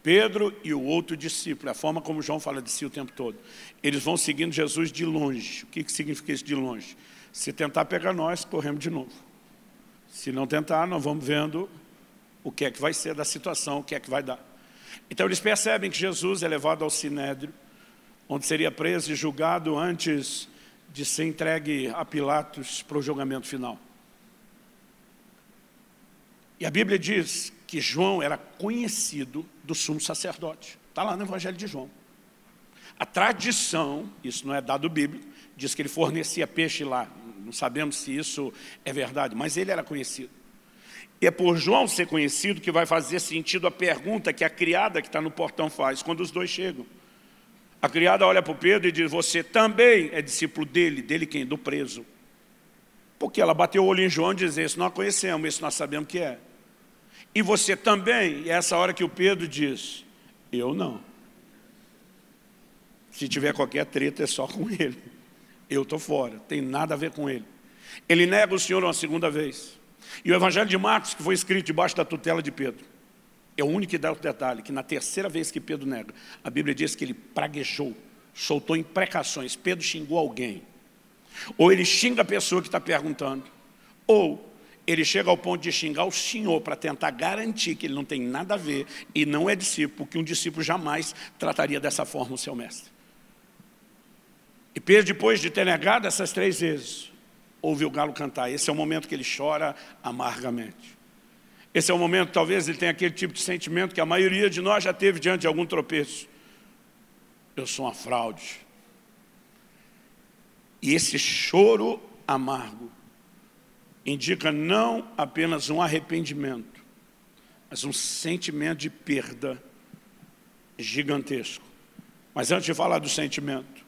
Pedro e o outro discípulo, a forma como João fala de si o tempo todo. Eles vão seguindo Jesus de longe. O que significa isso de longe? Se tentar pegar nós, corremos de novo. Se não tentar, nós vamos vendo o que é que vai ser da situação, o que é que vai dar. Então eles percebem que Jesus é levado ao Sinédrio, onde seria preso e julgado antes de ser entregue a Pilatos para o julgamento final. E a Bíblia diz que João era conhecido do sumo sacerdote. Está lá no Evangelho de João. A tradição, isso não é dado bíblico, diz que ele fornecia peixe lá. Não sabemos se isso é verdade, mas ele era conhecido. E é por João ser conhecido que vai fazer sentido a pergunta que a criada que está no portão faz quando os dois chegam. A criada olha para o Pedro e diz: você também é discípulo dele. Dele quem? Do preso. Porque ela bateu o olho em João e diz: esse nós conhecemos, esse nós sabemos que é. E você também? E é essa hora que o Pedro diz: eu não. Se tiver qualquer treta é só com ele. Eu estou fora, tem nada a ver com ele. Ele nega o Senhor uma segunda vez. E o Evangelho de Marcos, que foi escrito debaixo da tutela de Pedro, é o único que dá o detalhe, que na terceira vez que Pedro nega, a Bíblia diz que ele praguejou, soltou imprecações. Pedro xingou alguém. Ou ele xinga a pessoa que está perguntando, ou ele chega ao ponto de xingar o Senhor para tentar garantir que ele não tem nada a ver e não é discípulo, porque um discípulo jamais trataria dessa forma o seu mestre. E Pedro, depois de ter negado essas 3 vezes, ouve o galo cantar. Esse é o momento que ele chora amargamente. Esse é o momento, talvez ele tenha aquele tipo de sentimento que a maioria de nós já teve diante de algum tropeço. Eu sou uma fraude. E esse choro amargo indica não apenas um arrependimento, mas um sentimento de perda gigantesco. Mas antes de falar do sentimento,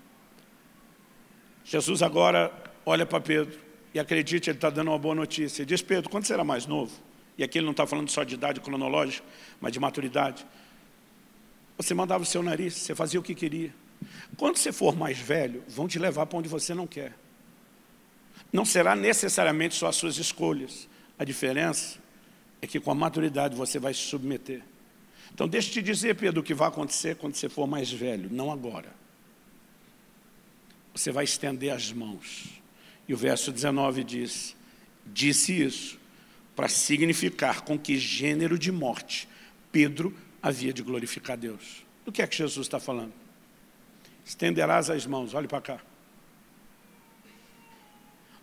Jesus agora olha para Pedro e acredite, ele está dando uma boa notícia. Ele diz: Pedro, quando você era mais novo, e aqui ele não está falando só de idade cronológica, mas de maturidade, você mandava o seu nariz, você fazia o que queria. Quando você for mais velho, vão te levar para onde você não quer. Não será necessariamente só as suas escolhas. A diferença é que com a maturidade você vai se submeter. Então deixa eu te dizer, Pedro, o que vai acontecer quando você for mais velho, não agora. Você vai estender as mãos. E o verso 19 diz: disse isso para significar com que gênero de morte Pedro havia de glorificar Deus. Do que é que Jesus está falando? Estenderás as mãos, olhe para cá.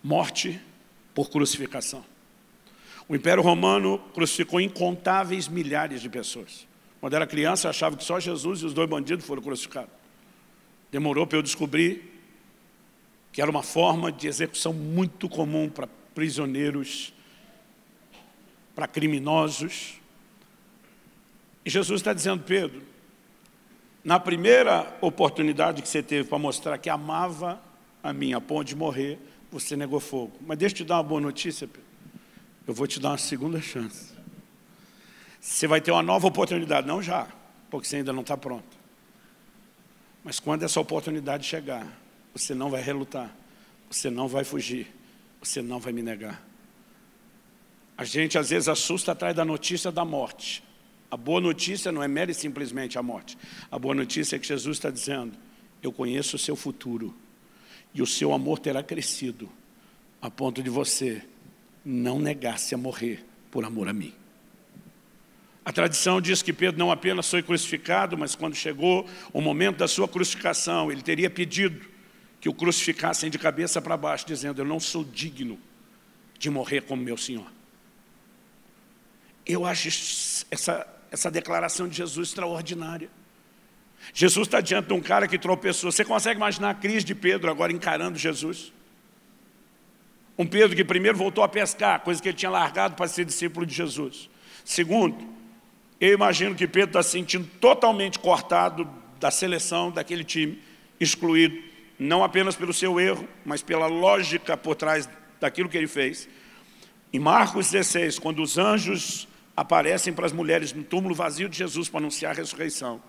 Morte por crucificação. O Império Romano crucificou incontáveis milhares de pessoas. Quando era criança, eu achava que só Jesus e os 2 bandidos foram crucificados. Demorou para eu descobrir que era uma forma de execução muito comum para prisioneiros, para criminosos. E Jesus está dizendo: Pedro, na primeira oportunidade que você teve para mostrar que amava a mim a ponto de morrer, você negou fogo. Mas deixa eu te dar uma boa notícia, Pedro. Eu vou te dar uma segunda chance. Você vai ter uma nova oportunidade, não já, porque você ainda não está pronto. Mas quando essa oportunidade chegar, você não vai relutar, você não vai fugir, você não vai me negar. A gente às vezes assusta atrás da notícia da morte. A boa notícia não é mera e simplesmente a morte. A boa notícia é que Jesus está dizendo: eu conheço o seu futuro e o seu amor terá crescido a ponto de você não negar-se a morrer por amor a mim. A tradição diz que Pedro não apenas foi crucificado, mas quando chegou o momento da sua crucificação, ele teria pedido que o crucificassem de cabeça para baixo, dizendo: eu não sou digno de morrer como meu Senhor. Eu acho essa declaração de Jesus extraordinária. Jesus está diante de um cara que tropeçou. Você consegue imaginar a crise de Pedro agora encarando Jesus? Um Pedro que primeiro voltou a pescar, coisa que ele tinha largado para ser discípulo de Jesus. Segundo, eu imagino que Pedro está se sentindo totalmente cortado da seleção, daquele time, excluído, não apenas pelo seu erro, mas pela lógica por trás daquilo que ele fez. Em Marcos 16, quando os anjos aparecem para as mulheres no túmulo vazio de Jesus para anunciar a ressurreição,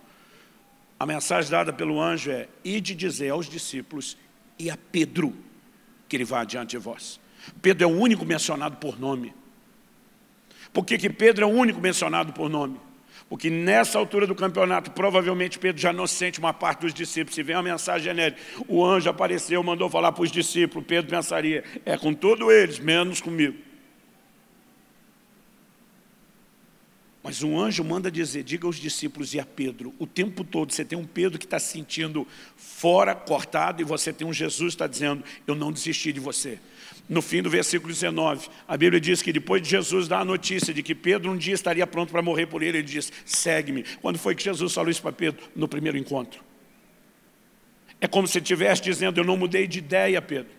a mensagem dada pelo anjo é: ide dizer aos discípulos e a Pedro que ele vá adiante de vós. Pedro é o único mencionado por nome. Por que Pedro é o único mencionado por nome? Porque nessa altura do campeonato, provavelmente Pedro já não sente uma parte dos discípulos. Se vem uma mensagem genérica, o anjo apareceu, mandou falar para os discípulos, Pedro pensaria: é com todos eles, menos comigo. Mas um anjo manda dizer: diga aos discípulos e a Pedro. O tempo todo você tem um Pedro que está se sentindo fora, cortado, e você tem um Jesus que está dizendo: eu não desisti de você. No fim do versículo 19, a Bíblia diz que depois de Jesus dar a notícia de que Pedro um dia estaria pronto para morrer por ele, ele diz: segue-me. Quando foi que Jesus falou isso para Pedro? No primeiro encontro. É como se estivesse dizendo: eu não mudei de ideia, Pedro.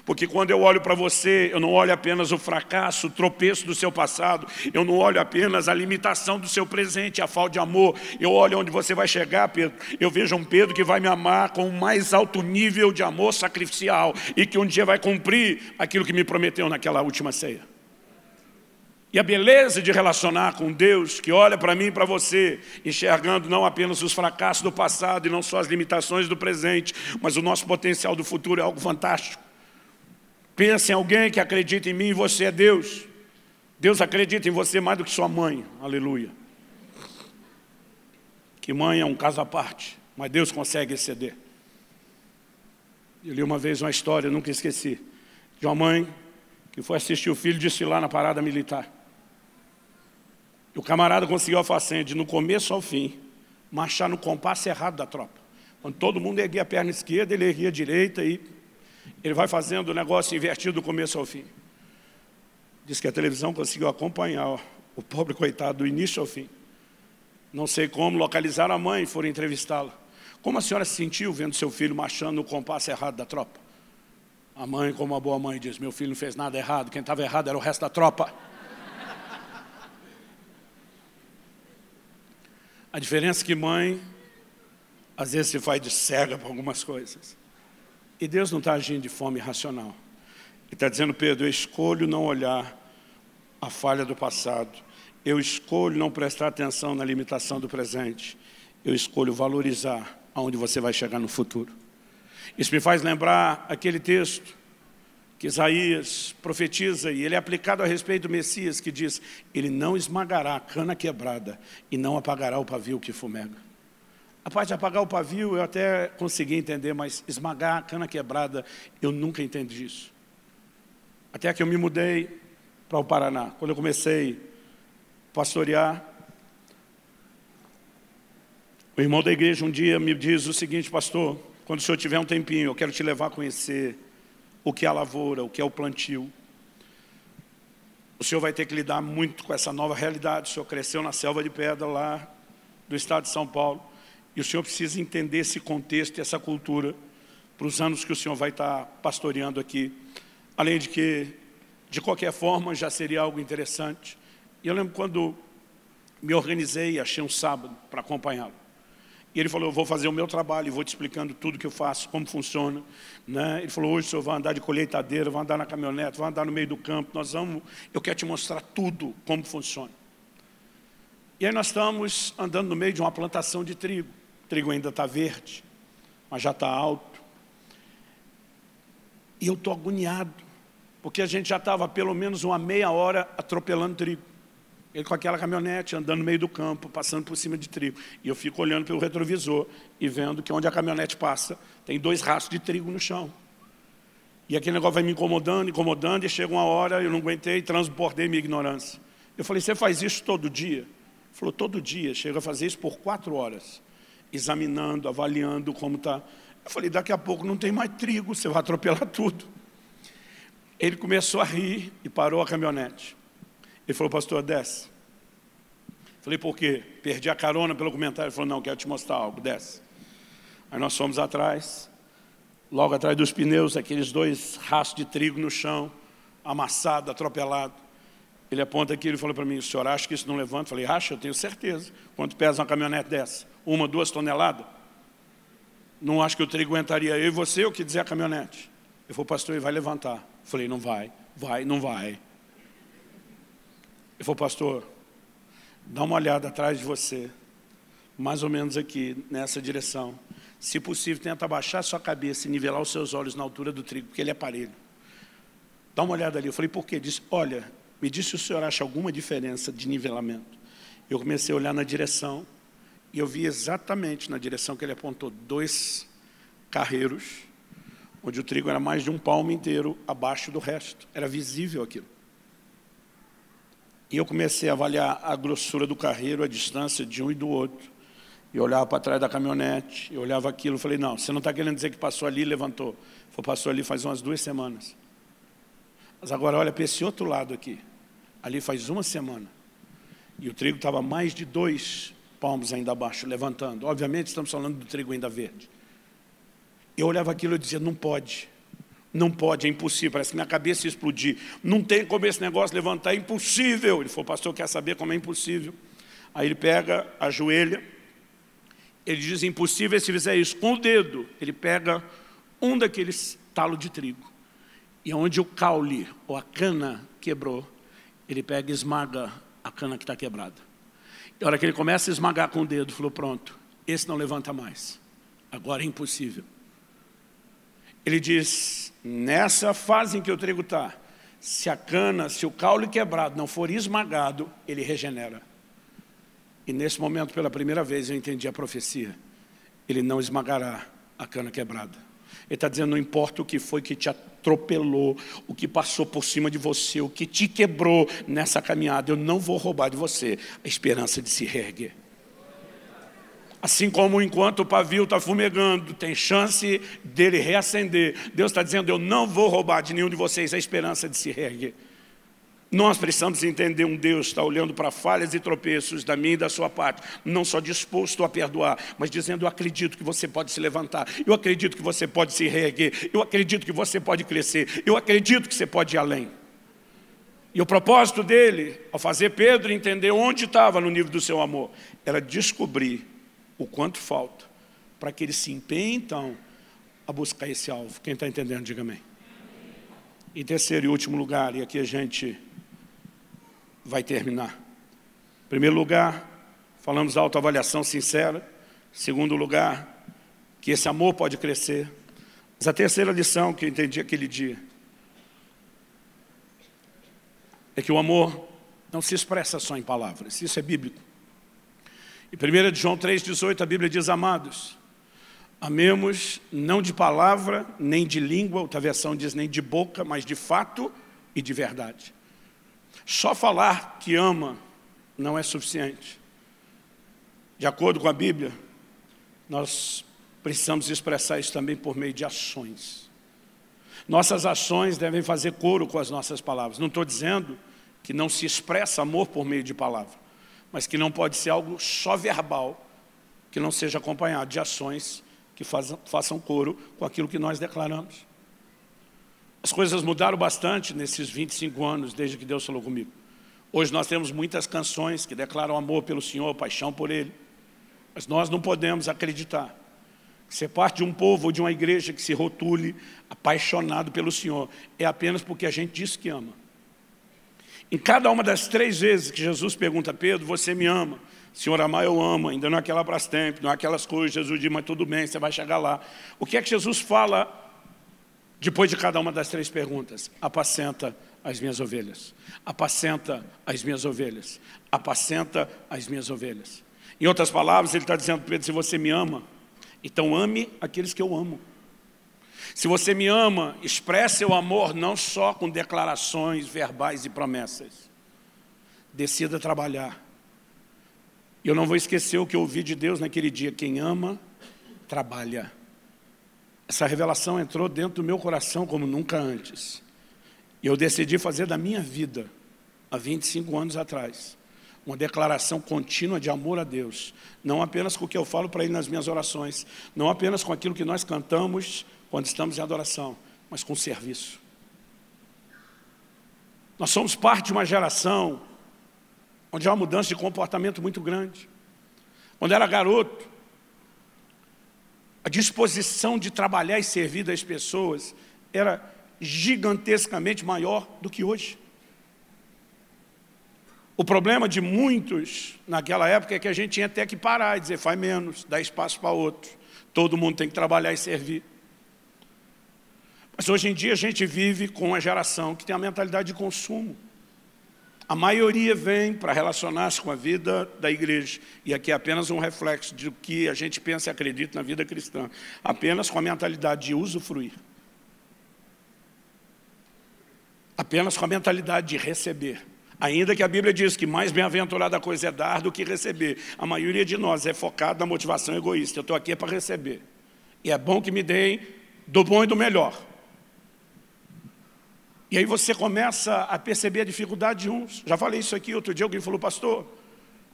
Porque quando eu olho para você, eu não olho apenas o fracasso, o tropeço do seu passado, eu não olho apenas a limitação do seu presente, a falta de amor, eu olho onde você vai chegar, Pedro. Eu vejo um Pedro que vai me amar com o mais alto nível de amor sacrificial e que um dia vai cumprir aquilo que me prometeu naquela última ceia. E a beleza de relacionar com Deus, que olha para mim e para você, enxergando não apenas os fracassos do passado e não só as limitações do presente, mas o nosso potencial do futuro, é algo fantástico. Pensa em alguém que acredita em mim e você é Deus. Deus acredita em você mais do que sua mãe. Aleluia. Que mãe é um caso à parte, mas Deus consegue exceder. Eu li uma vez uma história, nunca esqueci, de uma mãe que foi assistir o filho desfilar na parada militar. E o camarada conseguiu a façanha de, no começo ao fim, marchar no compasso errado da tropa. Quando todo mundo erguia a perna esquerda, ele erguia a direita e ele vai fazendo o negócio invertido do começo ao fim. Diz que a televisão conseguiu acompanhar o pobre coitado do início ao fim. Não sei como, localizaram a mãe e foram entrevistá-la. Como a senhora se sentiu vendo seu filho marchando no compasso errado da tropa? A mãe, como uma boa mãe, diz: meu filho não fez nada errado, quem estava errado era o resto da tropa. A diferença é que mãe, às vezes se faz de cega para algumas coisas. E Deus não está agindo de forma irracional. Ele está dizendo, Pedro, eu escolho não olhar a falha do passado. Eu escolho não prestar atenção na limitação do presente. Eu escolho valorizar aonde você vai chegar no futuro. Isso me faz lembrar aquele texto que Isaías profetiza, e ele é aplicado a respeito do Messias, que diz, ele não esmagará a cana quebrada e não apagará o pavio que fumega. A parte de apagar o pavio eu até consegui entender, mas esmagar a cana quebrada, eu nunca entendi isso. Até que eu me mudei para o Paraná. Quando eu comecei a pastorear, o irmão da igreja um dia me diz o seguinte, pastor, quando o senhor tiver um tempinho, eu quero te levar a conhecer o que é a lavoura, o que é o plantio. O senhor vai ter que lidar muito com essa nova realidade. O senhor cresceu na selva de pedra lá do estado de São Paulo. E o senhor precisa entender esse contexto e essa cultura para os anos que o senhor vai estar pastoreando aqui. Além de que, de qualquer forma, já seria algo interessante. E eu lembro quando me organizei e achei um sábado para acompanhá-lo. E ele falou, eu vou fazer o meu trabalho e vou te explicando tudo que eu faço, como funciona. Né? Ele falou, hoje o senhor vai andar de colheitadeira, vai andar na caminhonete, vai andar no meio do campo, eu quero te mostrar tudo, como funciona. E aí nós estamos andando no meio de uma plantação de trigo. O trigo ainda está verde, mas já está alto. E eu estou agoniado, porque a gente já estava pelo menos uma meia hora atropelando trigo. Ele com aquela caminhonete, andando no meio do campo, passando por cima de trigo. E eu fico olhando pelo retrovisor e vendo que onde a caminhonete passa, tem 2 rastros de trigo no chão. E aquele negócio vai me incomodando, incomodando, e chega uma hora, eu não aguentei, transbordei minha ignorância. Eu falei, você faz isso todo dia? Ele falou, todo dia, chega a fazer isso por 4 horas, examinando, avaliando como está. Eu falei, daqui a pouco não tem mais trigo, você vai atropelar tudo. Ele começou a rir e parou a caminhonete. Ele falou, pastor, desce. Falei, por quê? Perdi a carona pelo comentário. Ele falou, não, quero te mostrar algo, desce. Aí nós fomos atrás, logo atrás dos pneus, aqueles 2 rastros de trigo no chão, amassado, atropelado. Ele aponta aqui, ele falou para mim, o senhor acha que isso não levanta? Eu falei, acha, eu tenho certeza. Quanto pesa uma caminhonete dessa? 1, 2 toneladas? Não acho que o trigo aguentaria eu e você, ou que dizer a caminhonete? Ele falou, pastor, ele vai levantar. Eu falei, não vai, não vai. Ele falou, pastor, dá uma olhada atrás de você, mais ou menos aqui, nessa direção. Se possível, tenta abaixar a sua cabeça e nivelar os seus olhos na altura do trigo, porque ele é parelho. Dá uma olhada ali. Eu falei, por quê? Disse, olha, me disse se o senhor acha alguma diferença de nivelamento. Eu comecei a olhar na direção, e eu vi exatamente na direção que ele apontou 2 carreiros, onde o trigo era mais de 1 palmo inteiro abaixo do resto. Era visível aquilo. E eu comecei a avaliar a grossura do carreiro, a distância de um e do outro. E olhava para trás da caminhonete, eu olhava aquilo, falei, não, você não está querendo dizer que passou ali e levantou. Foi, passou ali faz umas 2 semanas. Mas agora olha para esse outro lado aqui. Ali faz 1 semana. E o trigo estava mais de 2 palmos ainda abaixo, levantando. Obviamente estamos falando do trigo ainda verde. Eu olhava aquilo e dizia, não pode. Não pode, é impossível, parece que minha cabeça ia explodir. Não tem como esse negócio levantar, é impossível. Ele falou, pastor, quer saber como é impossível? Aí ele pega, ajoelha, ele diz, impossível se fizer isso. Com o dedo, ele pega um daqueles talos de trigo. E onde o caule, ou a cana, quebrou, ele pega e esmaga a cana que está quebrada. E a hora que ele começa a esmagar com o dedo, falou, pronto, esse não levanta mais. Agora é impossível. Ele diz, nessa fase em que o trigo está, se a cana, se o caule quebrado não for esmagado, ele regenera. E nesse momento, pela primeira vez, eu entendi a profecia. Ele não esmagará a cana quebrada. Ele está dizendo, não importa o que foi que te atropelou, o que passou por cima de você, o que te quebrou nessa caminhada, eu não vou roubar de você a esperança de se reerguer. Assim como enquanto o pavio está fumegando, tem chance dele reacender. Deus está dizendo, eu não vou roubar de nenhum de vocês a esperança de se reerguer. Nós precisamos entender um Deus que está olhando para falhas e tropeços da minha e da sua parte, não só disposto a perdoar, mas dizendo, eu acredito que você pode se levantar, eu acredito que você pode se reerguer, eu acredito que você pode crescer, eu acredito que você pode ir além. E o propósito dele, ao fazer Pedro entender onde estava no nível do seu amor, era descobrir o quanto falta, para que ele se empenhe, então, a buscar esse alvo. Quem está entendendo, diga amém. Em terceiro e último lugar, e aqui a gente vai terminar. Em primeiro lugar, falamos da autoavaliação sincera. Em segundo lugar, que esse amor pode crescer. Mas a terceira lição que eu entendi aquele dia é que o amor não se expressa só em palavras. Isso é bíblico. Em 1 João 3,18, a Bíblia diz: amados, amemos não de palavra, nem de língua, outra versão diz nem de boca, mas de fato e de verdade. Só falar que ama não é suficiente. De acordo com a Bíblia, nós precisamos expressar isso também por meio de ações. Nossas ações devem fazer coro com as nossas palavras. Não estou dizendo que não se expressa amor por meio de palavra, mas que não pode ser algo só verbal, que não seja acompanhado de ações que façam coro com aquilo que nós declaramos. As coisas mudaram bastante nesses 25 anos, desde que Deus falou comigo. Hoje nós temos muitas canções que declaram amor pelo Senhor, paixão por Ele. Mas nós não podemos acreditar que ser parte de um povo ou de uma igreja que se rotule apaixonado pelo Senhor é apenas porque a gente diz que ama. Em cada uma das 3 vezes que Jesus pergunta a Pedro: você me ama? Senhor, amar eu amo, ainda não é aquela Brastemp, não é aquelas coisas. Jesus diz: mas tudo bem, você vai chegar lá. O que é que Jesus fala depois de cada uma das 3 perguntas? Apacenta as minhas ovelhas. Apacenta as minhas ovelhas. Apacenta as minhas ovelhas. Em outras palavras, ele está dizendo: Pedro, se você me ama, então ame aqueles que eu amo. Se você me ama, expresse o amor não só com declarações verbais e promessas. Decida trabalhar. Eu não vou esquecer o que eu ouvi de Deus naquele dia: quem ama, trabalha. Essa revelação entrou dentro do meu coração como nunca antes. E eu decidi fazer da minha vida, há 25 anos atrás, uma declaração contínua de amor a Deus. Não apenas com o que eu falo para Ele nas minhas orações, não apenas com aquilo que nós cantamos quando estamos em adoração, mas com serviço. Nós somos parte de uma geração onde há uma mudança de comportamento muito grande. Quando era garoto, a disposição de trabalhar e servir das pessoas era gigantescamente maior do que hoje. O problema de muitos naquela época é que a gente tinha até que parar e dizer: faz menos, dá espaço para outro. Todo mundo tem que trabalhar e servir. Mas hoje em dia a gente vive com uma geração que tem a mentalidade de consumo. A maioria vem para relacionar-se com a vida da igreja. E aqui é apenas um reflexo do que a gente pensa e acredita na vida cristã. Apenas com a mentalidade de usufruir. Apenas com a mentalidade de receber. Ainda que a Bíblia diz que mais bem-aventurada coisa é dar do que receber. A maioria de nós é focada na motivação egoísta. Eu estou aqui para receber. E é bom que me deem do bom e do melhor. E aí você começa a perceber a dificuldade de uns. Já falei isso aqui outro dia, alguém falou: pastor,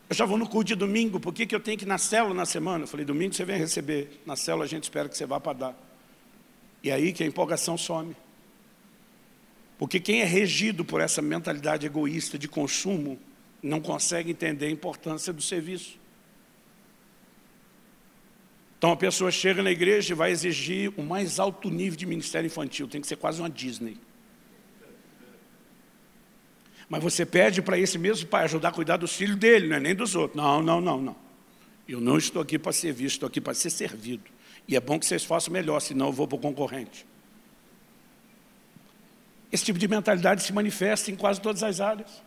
eu já vou no culto de domingo, por que eu tenho que ir na célula na semana? Eu falei: domingo você vem receber, na célula a gente espera que você vá para dar. E aí que a empolgação some. Porque quem é regido por essa mentalidade egoísta de consumo não consegue entender a importância do serviço. Então a pessoa chega na igreja e vai exigir o mais alto nível de ministério infantil, tem que ser quase uma Disney. Mas você pede para esse mesmo pai ajudar a cuidar dos filhos dele, não é nem dos outros. Não. Eu não estou aqui para servir, estou aqui para ser servido. E é bom que vocês façam melhor, senão eu vou para o concorrente. Esse tipo de mentalidade se manifesta em quase todas as áreas.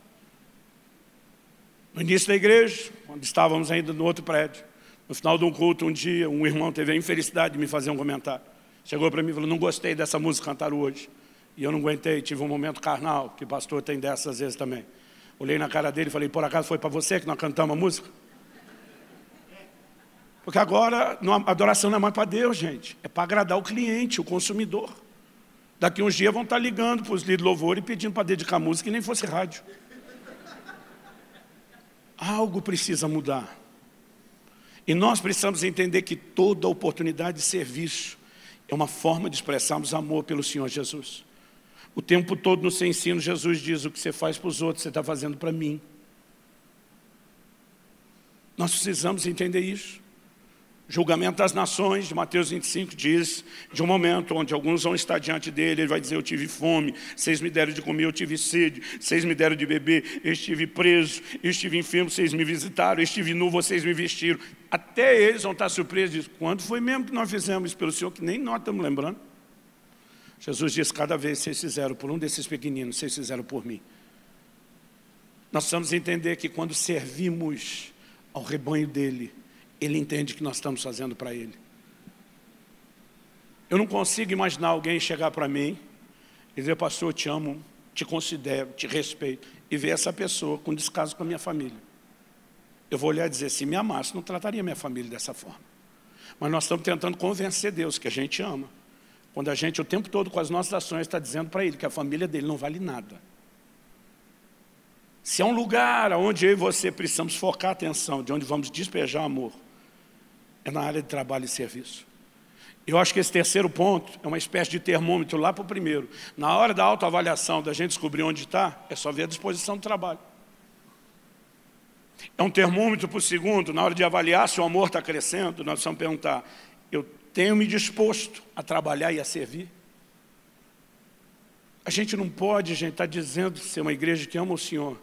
No início da igreja, quando estávamos ainda no outro prédio, no final de um culto, um dia, um irmão teve a infelicidade de me fazer um comentário. Chegou para mim e falou: não gostei dessa música cantaram hoje. E eu não aguentei, tive um momento carnal, que o pastor tem dessas às vezes também. Olhei na cara dele e falei: por acaso foi para você que nós cantamos a música? Porque agora a adoração não é mais para Deus, gente. É para agradar o cliente, o consumidor. Daqui uns dias vão estar ligando para os líderes de louvor e pedindo para dedicar música, que nem fosse rádio. Algo precisa mudar. E nós precisamos entender que toda oportunidade de serviço é uma forma de expressarmos amor pelo Senhor Jesus. O tempo todo no seu ensino, Jesus diz: o que você faz para os outros, você está fazendo para mim. Nós precisamos entender isso. Julgamento das nações, de Mateus 25, diz de um momento onde alguns vão estar diante dele, ele vai dizer: eu tive fome, vocês me deram de comer, eu tive sede, vocês me deram de beber, eu estive preso, eu estive enfermo, vocês me visitaram, eu estive nu, vocês me vestiram. Até eles vão estar surpresos, diz: quando foi mesmo que nós fizemos isso pelo Senhor, que nem nós estamos lembrando? Jesus diz: cada vez que vocês fizeram por um desses pequeninos, vocês fizeram por mim. Nós precisamos entender que quando servimos ao rebanho dele, ele entende que nós estamos fazendo para ele. Eu não consigo imaginar alguém chegar para mim e dizer: pastor, eu te amo, te considero, te respeito, e ver essa pessoa com descaso com a minha família. Eu vou olhar e dizer: se me amasse, não trataria minha família dessa forma. Mas nós estamos tentando convencer Deus que a gente ama, quando a gente o tempo todo com as nossas ações está dizendo para ele que a família dele não vale nada. Se é um lugar onde eu e você precisamos focar a atenção, de onde vamos despejar amor, é na área de trabalho e serviço. Eu acho que esse terceiro ponto é uma espécie de termômetro lá para o primeiro. Na hora da autoavaliação, da gente descobrir onde está, é só ver a disposição do trabalho. É um termômetro para o segundo, na hora de avaliar se o amor está crescendo, nós precisamos perguntar: eu tenho me disposto a trabalhar e a servir? A gente não pode, estar dizendo ser uma igreja que ama o Senhor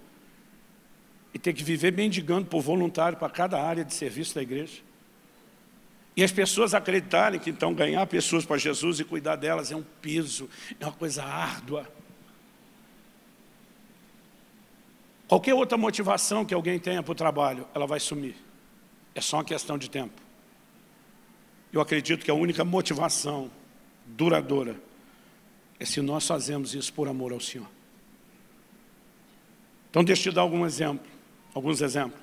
e ter que viver mendigando por voluntário para cada área de serviço da igreja. E as pessoas acreditarem que então ganhar pessoas para Jesus e cuidar delas é um peso, é uma coisa árdua. Qualquer outra motivação que alguém tenha para o trabalho, ela vai sumir. É só uma questão de tempo. Eu acredito que a única motivação duradoura é se nós fazemos isso por amor ao Senhor. Então deixa eu te dar alguns exemplos.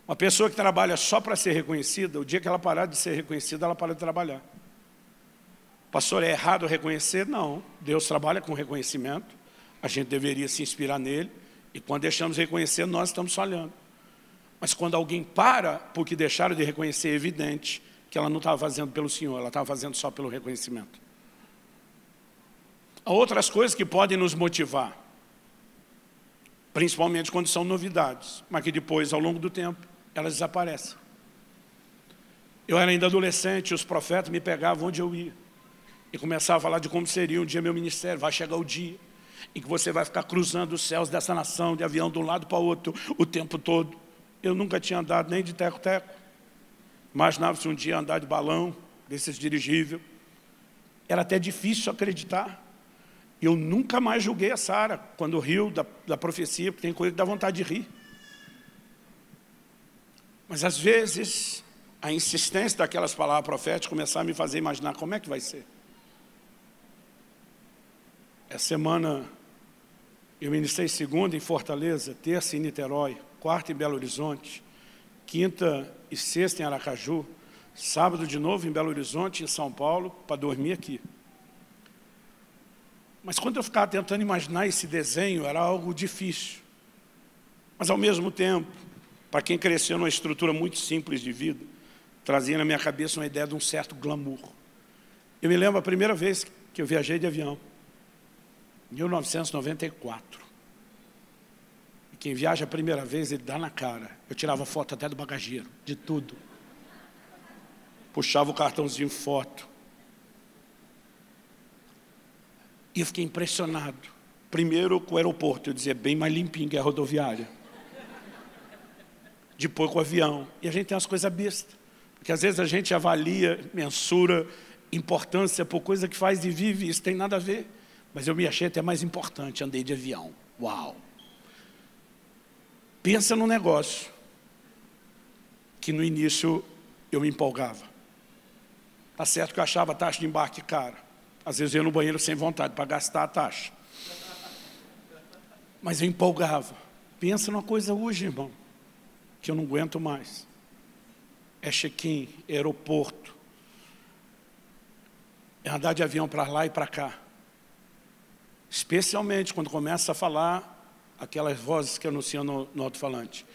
Uma pessoa que trabalha só para ser reconhecida, o dia que ela parar de ser reconhecida, ela para de trabalhar. Pastor, é errado reconhecer? Não. Deus trabalha com reconhecimento. A gente deveria se inspirar nele. E quando deixamos de reconhecer, nós estamos falhando. Mas quando alguém para porque deixaram de reconhecer, é evidente que ela não estava fazendo pelo Senhor, ela estava fazendo só pelo reconhecimento. Há outras coisas que podem nos motivar, principalmente quando são novidades, mas que depois, ao longo do tempo, elas desaparecem. Eu era ainda adolescente, os profetas me pegavam onde eu ia e começavam a falar de como seria um dia meu ministério. Vai chegar o dia em que você vai ficar cruzando os céus dessa nação, de avião de um lado para o outro, o tempo todo. Eu nunca tinha andado nem de teco-teco. Imaginava-se um dia andar de balão, desses dirigível. Era até difícil acreditar. Eu nunca mais julguei a Sara quando riu da profecia, porque tem coisa que dá vontade de rir. Mas às vezes, a insistência daquelas palavras proféticas começava a me fazer imaginar como é que vai ser. Essa semana, eu ministrei segunda em Fortaleza, terça em Niterói, quarta em Belo Horizonte, quinta e sexta em Aracaju, sábado de novo em Belo Horizonte, em São Paulo, para dormir aqui. Mas quando eu ficava tentando imaginar esse desenho, era algo difícil. Mas ao mesmo tempo, para quem cresceu numa estrutura muito simples de vida, trazia na minha cabeça uma ideia de um certo glamour. Eu me lembro a primeira vez que eu viajei de avião, em 1994. E quem viaja a primeira vez, ele dá na cara. Eu tirava foto até do bagageiro, de tudo. Puxava o cartãozinho foto. E eu fiquei impressionado. Primeiro com o aeroporto, eu dizia, bem mais limpinho que a rodoviária. Depois com o avião. E a gente tem umas coisas bestas. Porque às vezes a gente avalia, mensura importância por coisa que faz e vive, isso tem nada a ver. Mas eu me achei até mais importante, andei de avião. Uau! Pensa num negócio que no início eu me empolgava. Tá certo que eu achava a taxa de embarque cara. Às vezes eu ia no banheiro sem vontade para gastar a taxa. Mas eu empolgava. Pensa numa coisa hoje, irmão, que eu não aguento mais. É check-in, aeroporto. É andar de avião para lá e para cá. Especialmente quando começa a falar aquelas vozes que anunciam no alto-falante.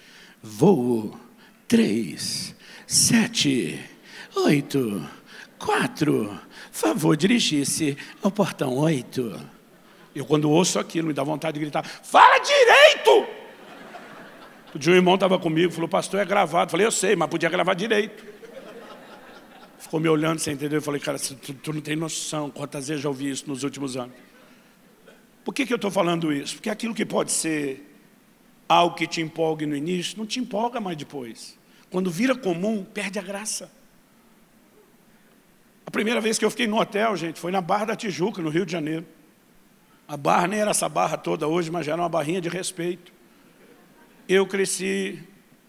Voo 3, 7, 8, 4. Favor dirigir-se ao portão 8. Eu, quando ouço aquilo, me dá vontade de gritar, fala direito! O dia um irmão estava comigo, falou, pastor, é gravado. Eu falei, eu sei, mas podia gravar direito. Ficou me olhando sem entender. Eu falei, cara, tu não tem noção quantas vezes já ouvi isso nos últimos anos. Por que eu estou falando isso? Porque aquilo que pode ser algo que te empolgue no início, não te empolga mais depois. Quando vira comum, perde a graça. A primeira vez que eu fiquei no hotel, gente, foi na Barra da Tijuca, no Rio de Janeiro. A barra nem era essa barra toda hoje, mas já era uma barrinha de respeito. Eu cresci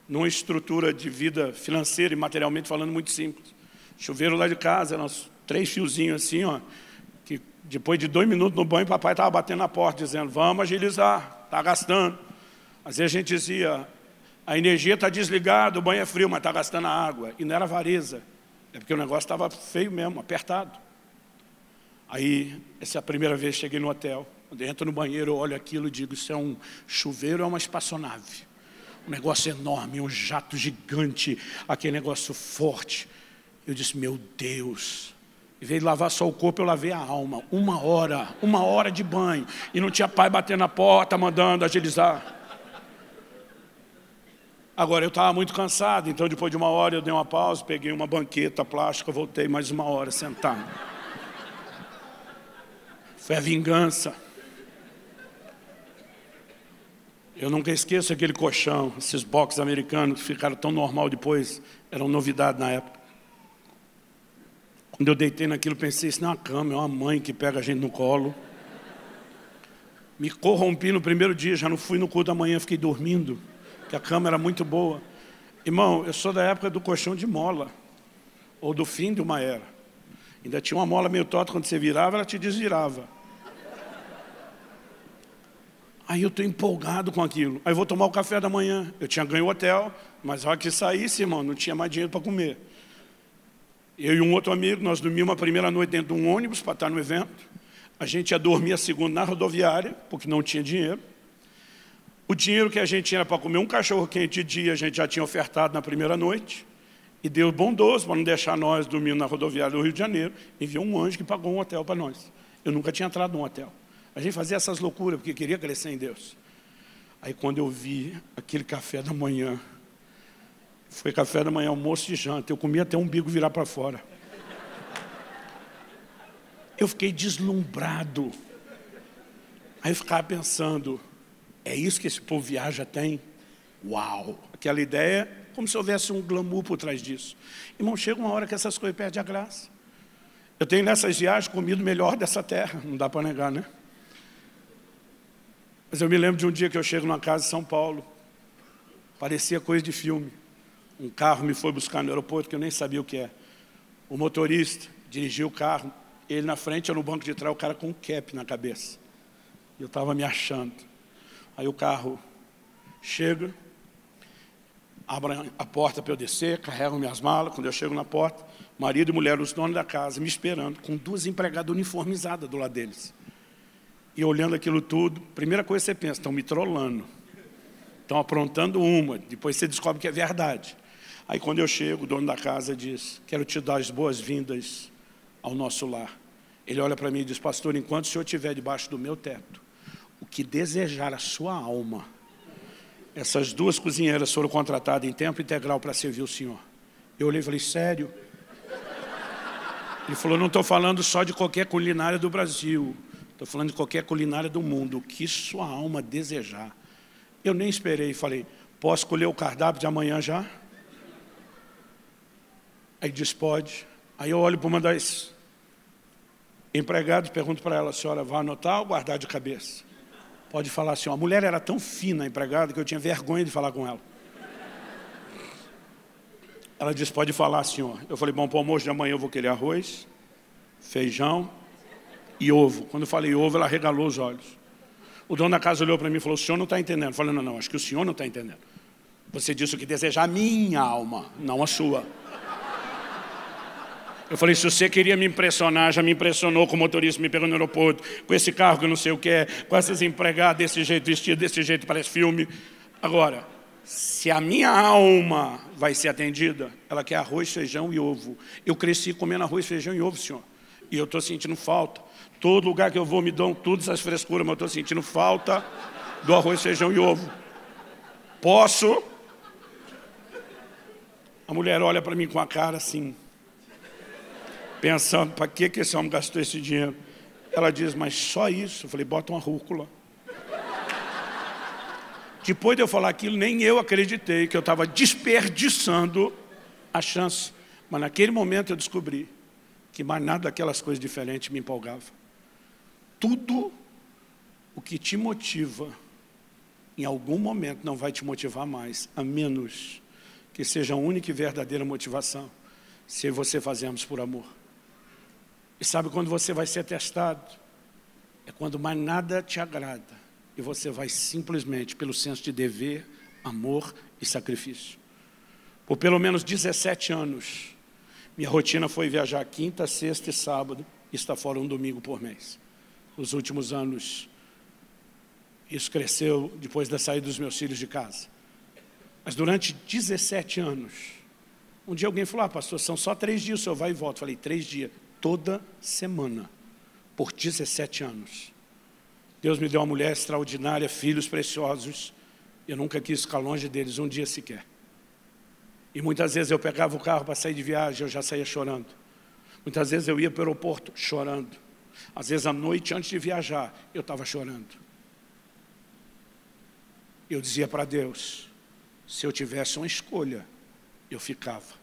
numa estrutura de vida financeira e materialmente falando muito simples. Chuveiro lá de casa, eram 3 fiozinhos assim, ó, que depois de 2 minutos no banho, papai estava batendo na porta, dizendo, vamos agilizar, está gastando. Às vezes a gente dizia, a energia está desligada, o banho é frio, mas está gastando a água. E não era avareza, é porque o negócio estava feio mesmo, apertado. Aí, essa é a primeira vez que cheguei no hotel. Quando eu entro no banheiro, eu olho aquilo e digo, isso é um chuveiro ou é uma espaçonave? Um negócio enorme, um jato gigante, aquele negócio forte. Eu disse, meu Deus. Em vez de lavar só o corpo, eu lavei a alma. 1 hora de banho. E não tinha pai batendo na porta, mandando agilizar. Agora, eu estava muito cansado, então depois de 1 hora eu dei uma pausa, peguei uma banqueta plástica, voltei mais 1 hora sentado. Foi a vingança. Eu nunca esqueço aquele colchão, esses boxes americanos que ficaram tão normal depois, eram novidade na época. Quando eu deitei naquilo, pensei, isso não é uma cama, é uma mãe que pega a gente no colo. Me corrompi no primeiro dia, já não fui no culto da manhã, fiquei dormindo, porque a cama era muito boa. Irmão, eu sou da época do colchão de mola, ou do fim de uma era. Ainda tinha uma mola meio torta, quando você virava, ela te desvirava. Aí eu estou empolgado com aquilo. Aí eu vou tomar o café da manhã. Eu tinha ganho o hotel, mas a hora que saísse, irmão, não tinha mais dinheiro para comer. Eu e um outro amigo, nós dormimos a primeira noite dentro de um ônibus para estar no evento. A gente ia dormir a segunda na rodoviária, porque não tinha dinheiro. O dinheiro que a gente tinha para comer um cachorro quente de dia, a gente já tinha ofertado na primeira noite. E Deus bondoso, para não deixar nós dormindo na rodoviária do Rio de Janeiro, enviou um anjo que pagou um hotel para nós. Eu nunca tinha entrado num hotel. A gente fazia essas loucuras, porque queria crescer em Deus. Aí quando eu vi aquele café da manhã, foi café da manhã, almoço e janta, eu comia até o umbigo virar para fora. Eu fiquei deslumbrado. Aí eu ficava pensando, é isso que esse povo viaja tem? Uau! Aquela ideia, como se houvesse um glamour por trás disso. Irmão, chega uma hora que essas coisas perdem a graça. Eu tenho nessas viagens comido o melhor dessa terra, não dá para negar, né? Mas eu me lembro de um dia que eu chego numa casa em São Paulo, parecia coisa de filme. Um carro me foi buscar no aeroporto, que eu nem sabia o que é. O motorista dirigiu o carro, ele na frente, eu no banco de trás, o cara com um cap na cabeça. Eu estava me achando. Aí o carro chega, abre a porta para eu descer, carregam minhas malas. Quando eu chego na porta, marido e mulher, os donos da casa, me esperando, com 2 empregadas uniformizadas do lado deles. E olhando aquilo tudo, primeira coisa que você pensa, estão me trollando. Estão aprontando uma, depois você descobre que é verdade. Aí quando eu chego, o dono da casa diz, quero te dar as boas-vindas ao nosso lar. Ele olha para mim e diz, pastor, enquanto o senhor estiver debaixo do meu teto, o que desejar a sua alma, essas 2 cozinheiras foram contratadas em tempo integral para servir o senhor. Eu olhei e falei, sério? Ele falou, não estou falando só de qualquer culinária do Brasil, estou falando de qualquer culinária do mundo, o que sua alma desejar. Eu nem esperei, falei, posso escolher o cardápio de amanhã já? Aí diz, pode. Aí eu olho para uma das empregadas e pergunto para ela, a senhora vai anotar ou guardar de cabeça? Pode falar assim, a mulher era tão fina, a empregada, que eu tinha vergonha de falar com ela. Ela disse, pode falar, senhor. Eu falei, bom, para o almoço de amanhã eu vou querer arroz, feijão e ovo. Quando eu falei ovo, ela regalou os olhos. O dono da casa olhou para mim e falou, o senhor não está entendendo. Eu falei, não, acho que o senhor não está entendendo. Você disse o que deseja a minha alma, não a sua. Eu falei, se você queria me impressionar, já me impressionou com o motorista me pegou no aeroporto, com esse carro que eu não sei o que é, com essas empregadas desse jeito, vestido desse jeito, parece filme. Agora, se a minha alma vai ser atendida, ela quer arroz, feijão e ovo. Eu cresci comendo arroz, feijão e ovo, senhor. E eu estou sentindo falta. Todo lugar que eu vou me dão todas essas frescuras, mas eu estou sentindo falta do arroz, feijão e ovo. Posso? A mulher olha para mim com a cara assim, pensando, para que esse homem gastou esse dinheiro? Ela diz, mas só isso? Eu falei, bota uma rúcula. Depois de eu falar aquilo, nem eu acreditei que eu estava desperdiçando a chance. Mas naquele momento eu descobri que mais nada daquelas coisas diferentes me empolgava. Tudo o que te motiva, em algum momento não vai te motivar mais, a menos que seja a única e verdadeira motivação, se você fazemos por amor. E sabe quando você vai ser testado? É quando mais nada te agrada e você vai simplesmente pelo senso de dever, amor e sacrifício. Por pelo menos 17 anos, minha rotina foi viajar quinta, sexta e sábado e estar fora um domingo por mês. Nos últimos anos, isso cresceu depois da saída dos meus filhos de casa. Mas durante 17 anos, um dia alguém falou, pastor, são só 3 dias, o senhor vai e volta. Eu falei, 3 dias, toda semana, por 17 anos. Deus me deu uma mulher extraordinária, filhos preciosos. Eu nunca quis ficar longe deles um dia sequer. E muitas vezes eu pegava o carro para sair de viagem, eu já saía chorando. Muitas vezes eu ia para o aeroporto chorando. Às vezes à noite, antes de viajar, eu estava chorando. Eu dizia para Deus, se eu tivesse uma escolha, eu ficava.